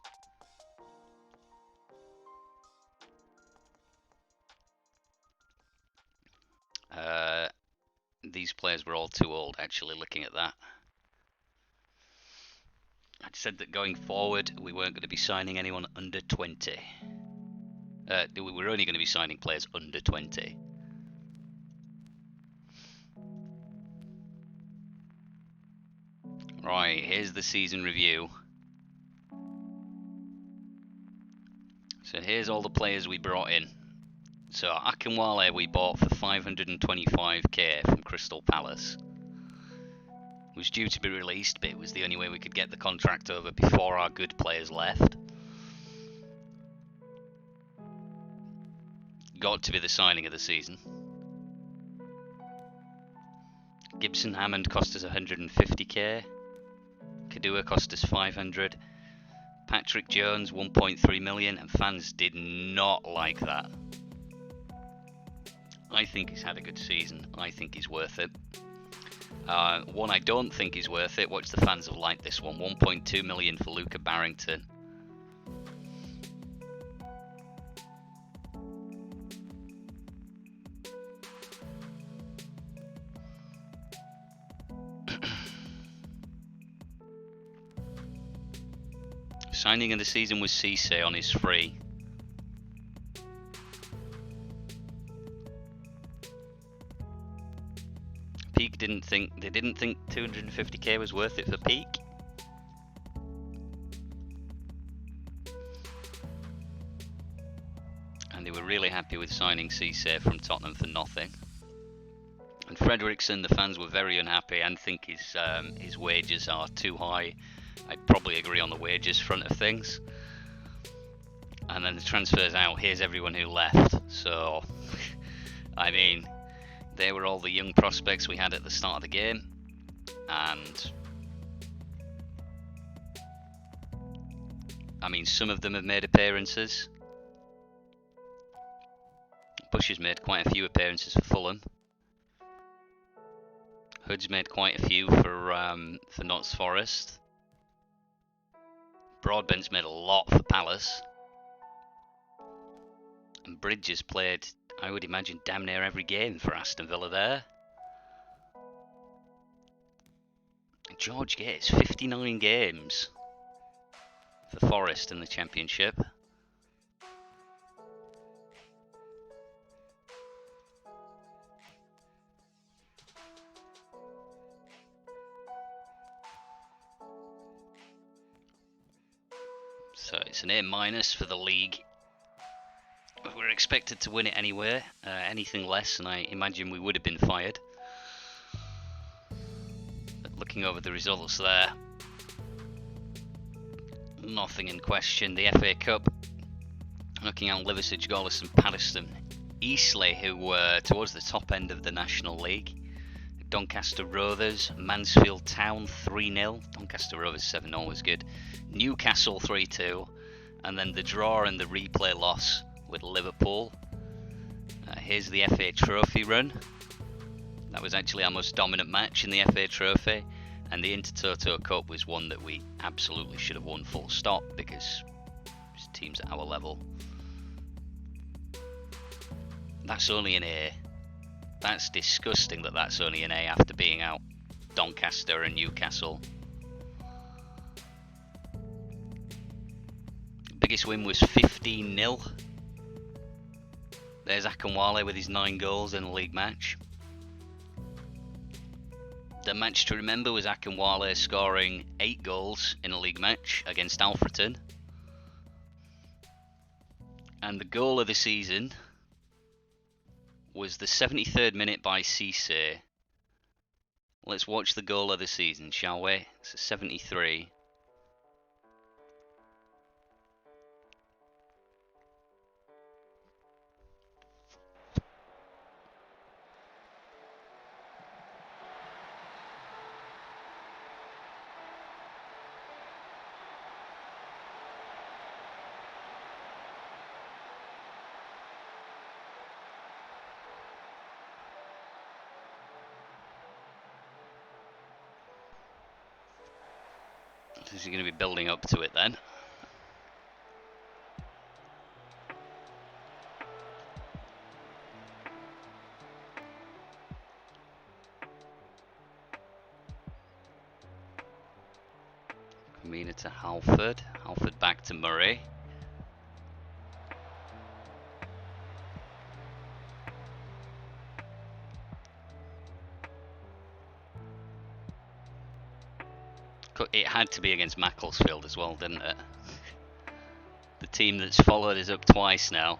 These players were all too old, actually, looking at that. I'd said that going forward, we weren't going to be signing anyone under 20. We were only going to be signing players under 20. Right, here's the season review. So here's all the players we brought in. So Akinwale we bought for 525k from Crystal Palace. It was due to be released, but it was the only way we could get the contract over before our good players left. Got to be the signing of the season. Gibson Hammond cost us 150k. Kadua cost us 500. Patrick Jones 1.3 million, and fans did not like that. I think he's had a good season. I think he's worth it. One I don't think is worth it. Watch the fans have liked this one. 1.2 million for Luca Barrington. Signing of the season was Cisse on his free. Peak didn't think 250k was worth it for Peak. And they were really happy with signing Cisse from Tottenham for nothing. And Frederiksen, the fans were very unhappy and think his wages are too high. I'd probably agree on the wages front of things. And then the transfers out, here's everyone who left. So, I mean, they were all the young prospects we had at the start of the game. And, I mean, some of them have made appearances. Bush has made quite a few appearances for Fulham. Hood's made quite a few for Notts Forest. Broadbent's made a lot for Palace. And Bridge has played, I would imagine, damn near every game for Aston Villa there. George Gates, 59 games for Forest in the Championship. So it's an A- for the league. We're expected to win it anyway. Anything less, and I imagine we would have been fired. But looking over the results there, nothing in question. The FA Cup, looking at Liversedge, Gollison, Paddington, Eastleigh, who were towards the top end of the National League. Doncaster Rovers, Mansfield Town 3-0. Doncaster Rovers 7-0 was good. Newcastle 3-2. And then the draw and the replay loss with Liverpool. Here's the FA Trophy run. That was actually our most dominant match in the FA Trophy. And the Intertoto Cup was one that we absolutely should have won full stop because it's teams at our level. That's only an A. That's disgusting that that's only an A after being out Doncaster and Newcastle. Biggest win was 15-0. There's Akinwale with his 9 goals in a league match. The match to remember was Akinwale scoring 8 goals in a league match against Alfreton. And the goal of the season was the 73rd minute by Cisse. Let's watch the goal of the season, shall we? It's a 73. Is he going to be building up to it then? Mina to Halford. Halford back to Murray. It had to be against Macclesfield as well, didn't it? The team that's followed us up twice now.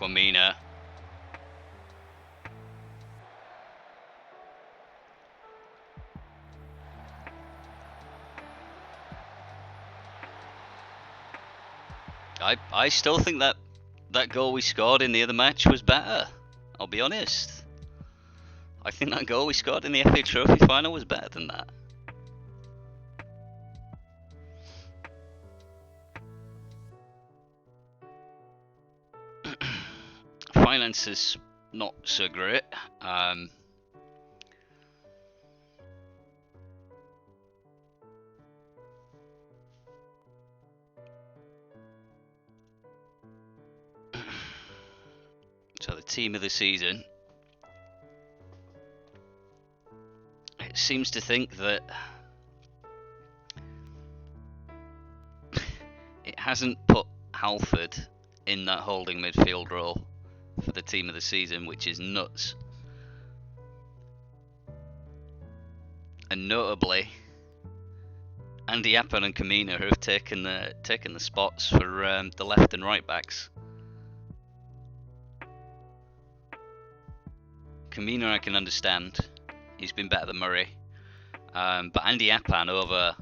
Kwamina. I still think that goal we scored in the other match was better. I'll be honest. I think that goal we scored in the FA Trophy final was better than that. Finances not so great. So the team of the season, it seems to think that it hasn't put Halford in that holding midfield role for the team of the season, which is nuts. And notably, Andy Appan and Kamina have taken the spots for the left and right backs. Kamina I can understand, he's been better than Murray, but Andy Appan over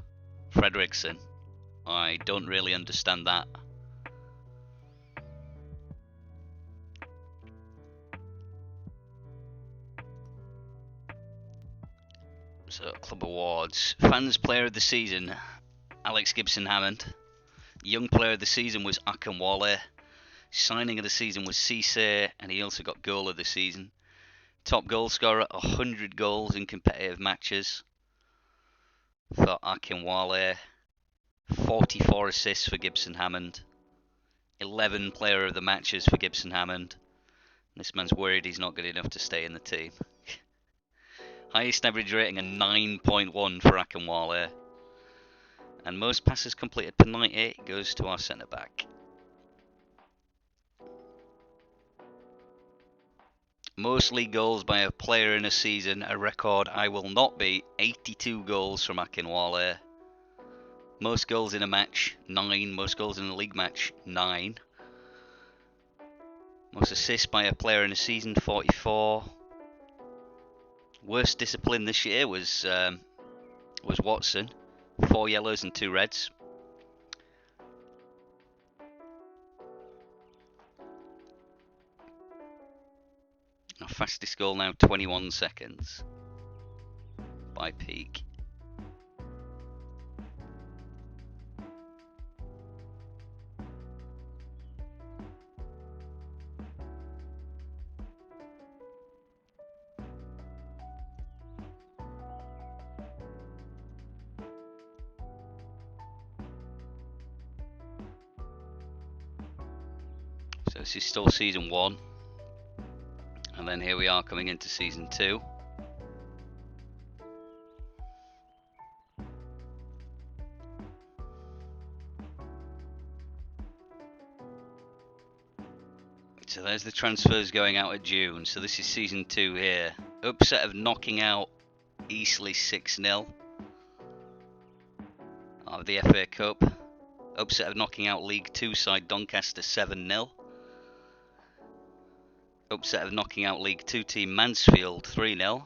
Fredrickson, I don't really understand that. So, club awards. Fans Player of the Season, Alex Gibson-Hammond. Young Player of the Season was Akinwale. Signing of the season was Cisse, and he also got Goal of the Season. Top goal scorer, 100 goals in competitive matches for Akinwale. 44 assists for Gibson-Hammond. 11 Player of the Matches for Gibson-Hammond. This man's worried he's not good enough to stay in the team. Highest average rating, a 9.1 for Akinwale. And most passes completed per 90 goes to our centre back. Most league goals by a player in a season, a record I will not beat, 82 goals from Akinwale. Most goals in a match, 9. Most goals in a league match, 9. Most assists by a player in a season, 44. Worst discipline this year was Watson, 4 yellows and 2 reds. Our fastest goal now, 21 seconds by peak. So this is still season 1, and then here we are coming into season 2. So there's the transfers going out at June. So this is season 2 here. Upset of knocking out Eastleigh 6-0 of the FA Cup. Upset of knocking out League 2 side Doncaster 7-0. Upset of knocking out League 2 team Mansfield 3-0.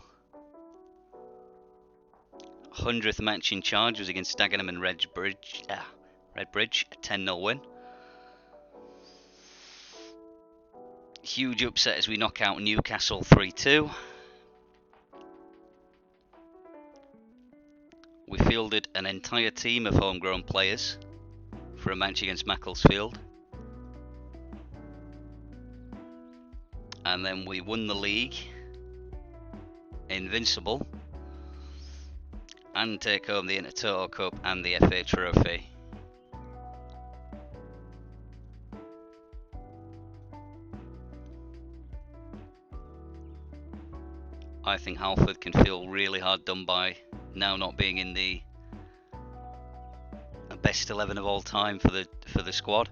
100th match in charge was against Dagenham and Redbridge, a 10-0 win. Huge upset as we knock out Newcastle 3-2. We fielded an entire team of homegrown players for a match against Macclesfield. And then we won the league, invincible, and take home the Intertoto Cup and the FA Trophy. I think Halford can feel really hard done by now not being in the best 11 of all time for the squad.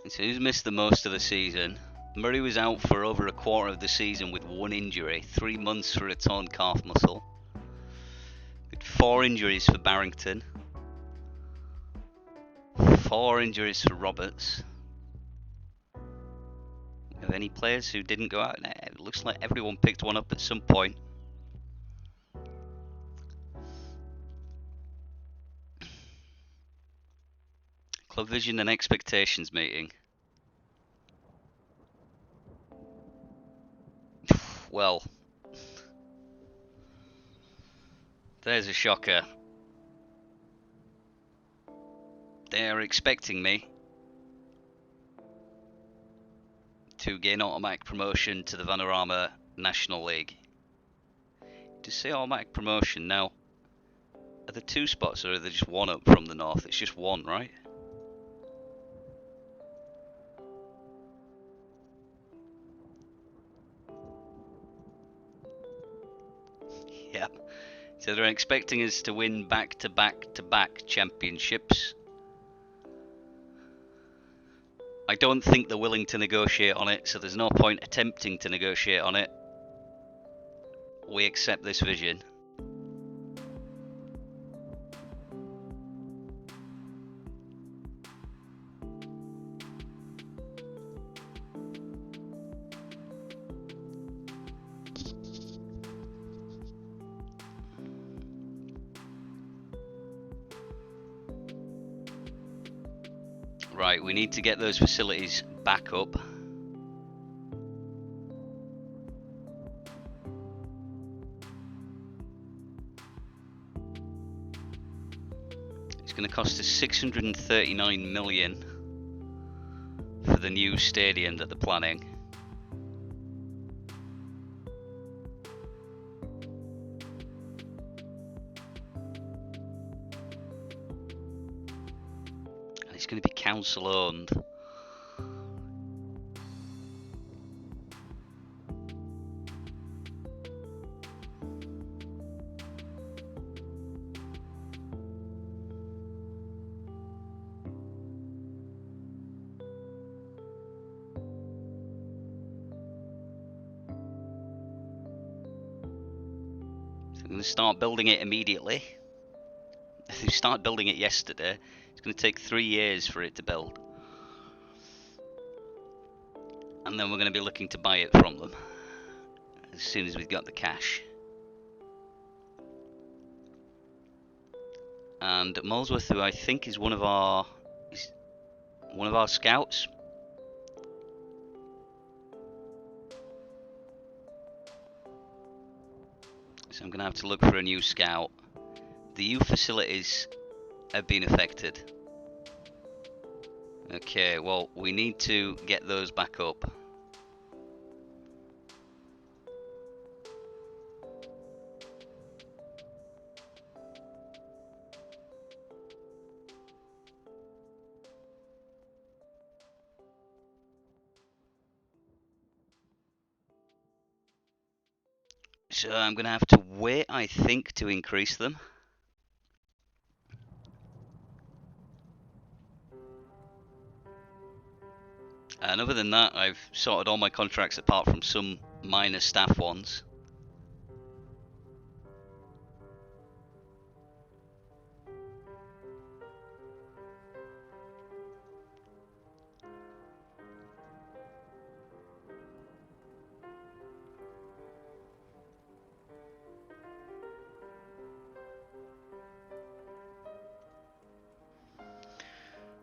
So who's missed the most of the season? Murray was out for over a quarter of the season with 1 injury, 3 months for a torn calf muscle. With 4 injuries for Barrington. 4 injuries for Roberts. Have any players who didn't go out? It looks like everyone picked one up at some point. Club Vision and Expectations meeting. Well, there's a shocker. They are expecting me to gain automatic promotion to the Vanarama National League. To say automatic promotion now, are there 2 spots or are there just 1 up from the north? It's just 1, right? Yep. So they're expecting us to win back-to-back-to-back championships. I don't think they're willing to negotiate on it, so there's no point attempting to negotiate on it. We accept this vision. Right, we need to get those facilities back up. It's going to cost us 639 million for the new stadium that they're planning. And it's going to be council owned. I'm going to start building it immediately. If you start building it yesterday, it's going to take 3 years for it to build. And then we're going to be looking to buy it from them as soon as we've got the cash. And Molesworth, who I think is one of our scouts. So I'm going to have to look for a new scout. The youth facilities have been affected. Okay, well, we need to get those back up. So I'm going to have to wait, I think, to increase them. And other than that, I've sorted all my contracts apart from some minor staff ones.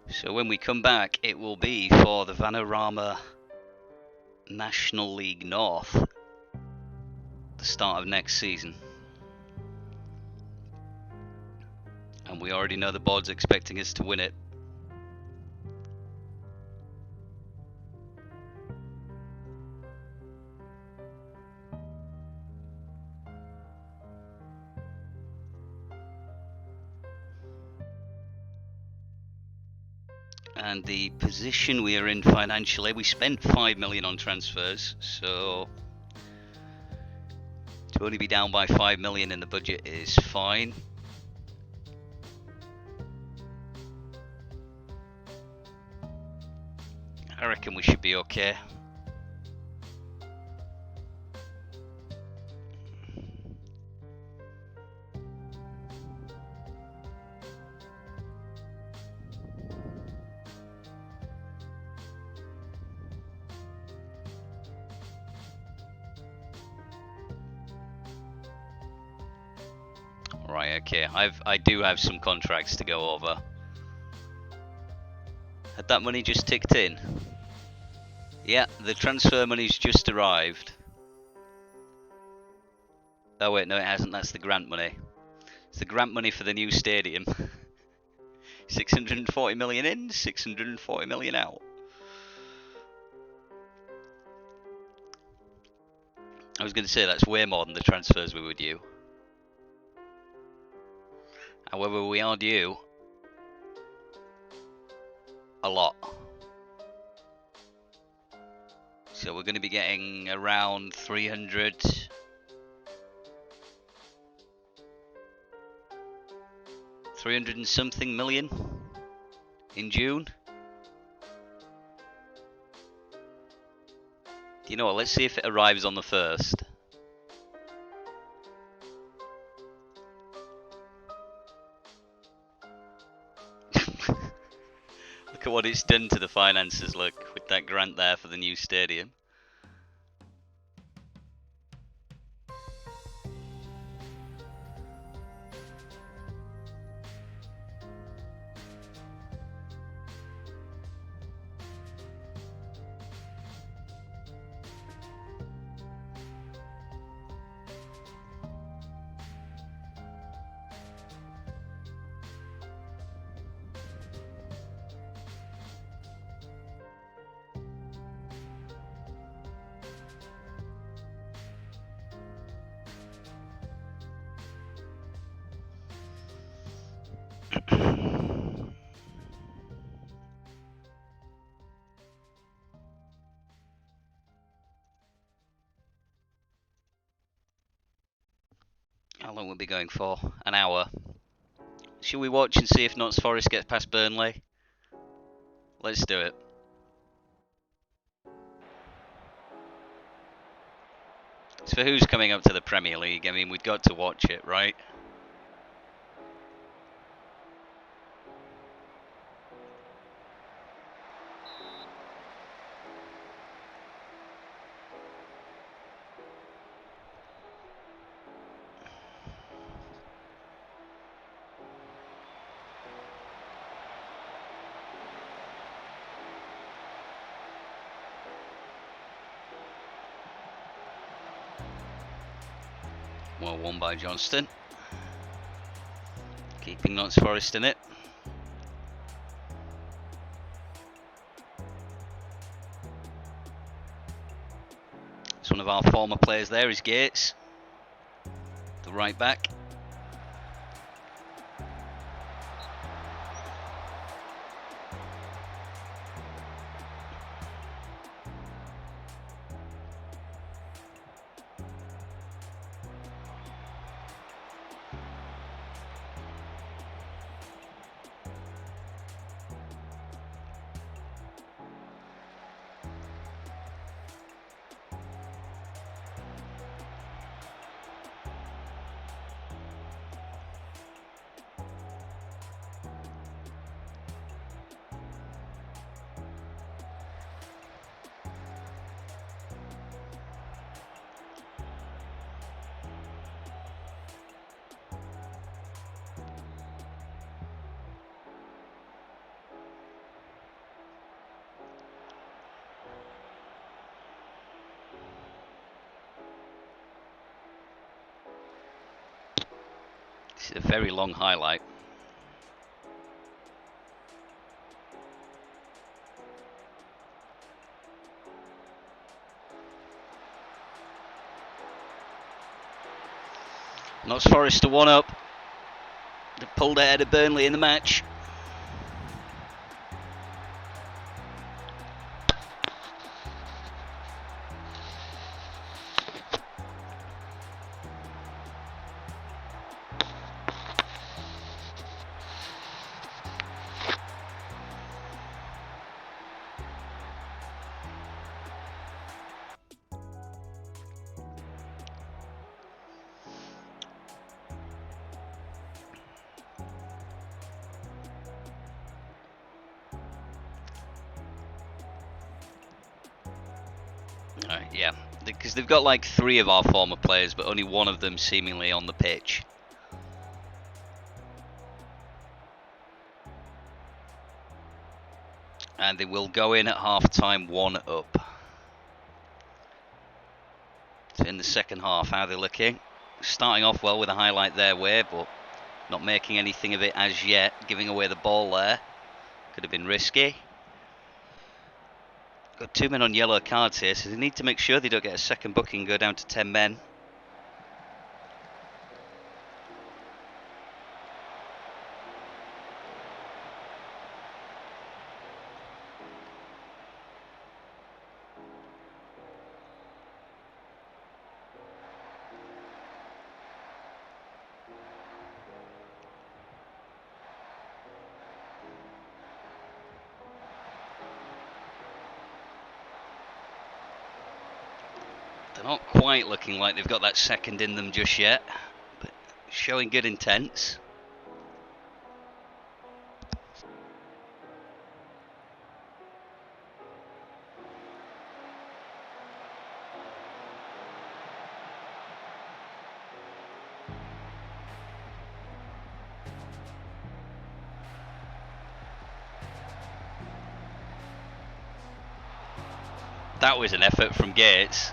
So when we come back, it will be for the Vanarama National League North, the start of next season. And we already know the board's expecting us to win it. And the position we are in financially, we spent 5 million on transfers, so to only be down by 5 million in the budget is fine. I reckon we should be okay. Right, okay. I do have some contracts to go over. Had that money just ticked in? Yeah, the transfer money's just arrived. Oh wait, no it hasn't, that's the grant money. It's the grant money for the new stadium. 640 million in, 640 million out. I was going to say that's way more than the transfers we were due. However, we are due a lot. So we're going to be getting around 300 300 and something million in June. You know what, let's see if it arrives on the 1st. Look at what it's done to the finances, look, with that grant there for the new stadium. How long will we be going for? An hour. Shall we watch and see if Notts Forest gets past Burnley? Let's do it. So who's coming up to the Premier League? I mean, we've got to watch it, right? Well won by Johnston. Keeping Notts Forest in it. It's one of our former players there, is Gates. The right back. This is a very long highlight. Notts Forest to 1 up. They pulled ahead of Burnley in the match. Yeah, because they've got like 3 of our former players, but only one of them seemingly on the pitch. And they will go in at half-time 1 up. So in the second half, how they're looking. Starting off well with a highlight their way, but not making anything of it as yet. Giving away the ball there. Could have been risky. Got 2 men on yellow cards here, so they need to make sure they don't get a second booking and go down to 10 men. Not quite looking like they've got that second in them just yet, but showing good intents. That was an effort from Gates.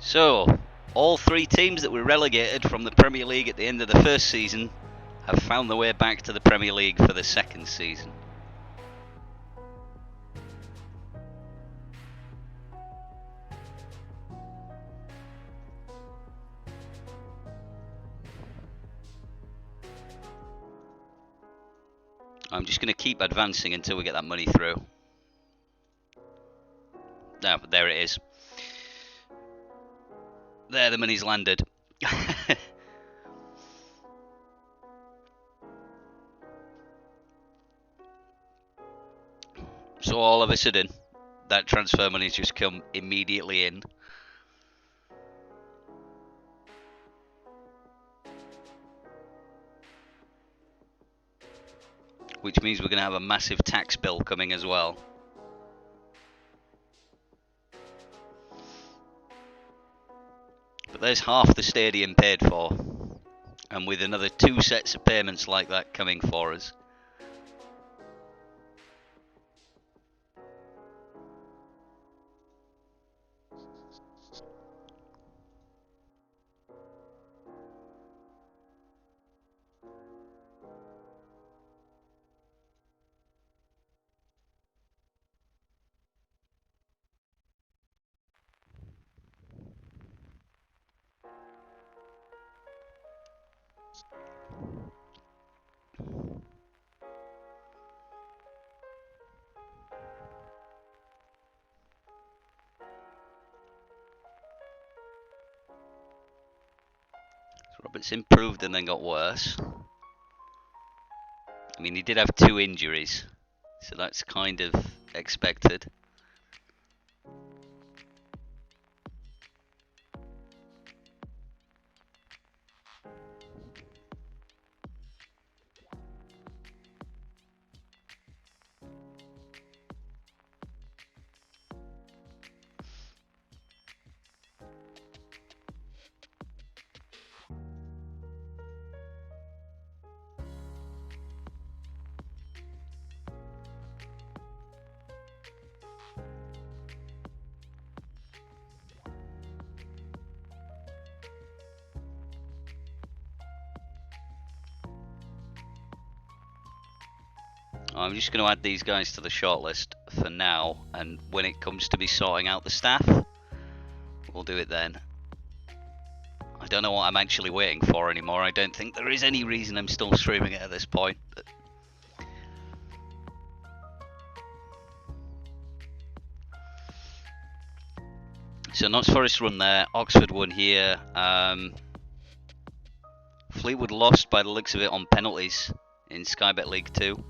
So, all three teams that were relegated from the Premier League at the end of the first season have found their way back to the Premier League for the second season. I'm just going to keep advancing until we get that money through. No, but there it is. There, the money's landed. So all of a sudden, that transfer money's just come immediately in. Which means we're going to have a massive tax bill coming as well. But there's half the stadium paid for. And with another 2 sets of payments like that coming for us. Roberts improved and then got worse. I mean, he did have 2 injuries, so that's kind of expected. I'm just going to add these guys to the shortlist for now, and when it comes to me sorting out the staff, we'll do it then. I don't know what I'm actually waiting for anymore. I don't think there is any reason I'm still streaming it at this point. But so Notts Forest won there, Oxford won here. Fleetwood lost by the looks of it on penalties in Sky Bet League 2.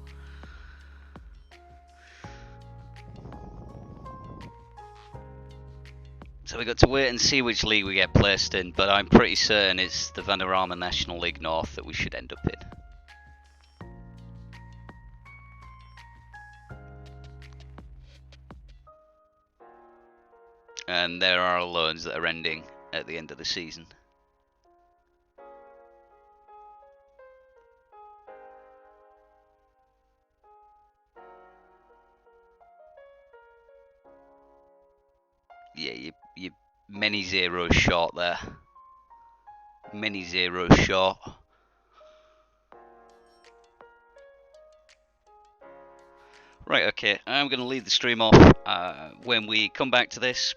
So we got to wait and see which league we get placed in, but I'm pretty certain it's the Vanarama National League North that we should end up in. And there are loans that are ending at the end of the season. Yeah, you're many zeros short there. mini zero short. Right, okay, I'm going to leave the stream off. When we come back to this,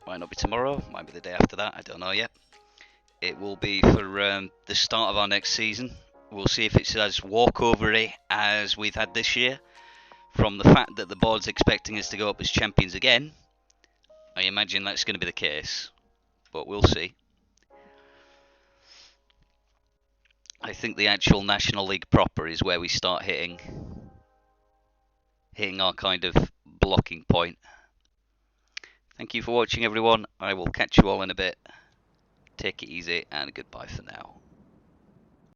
might not be tomorrow, might be the day after that, I don't know yet. It will be for the start of our next season. We'll see if it's as walkovery as we've had this year. From the fact that the board's expecting us to go up as champions again, I imagine that's going to be the case, but we'll see. I think the actual National League proper is where we start hitting our kind of blocking point. Thank you for watching, everyone. I will catch you all in a bit. Take it easy and goodbye for now.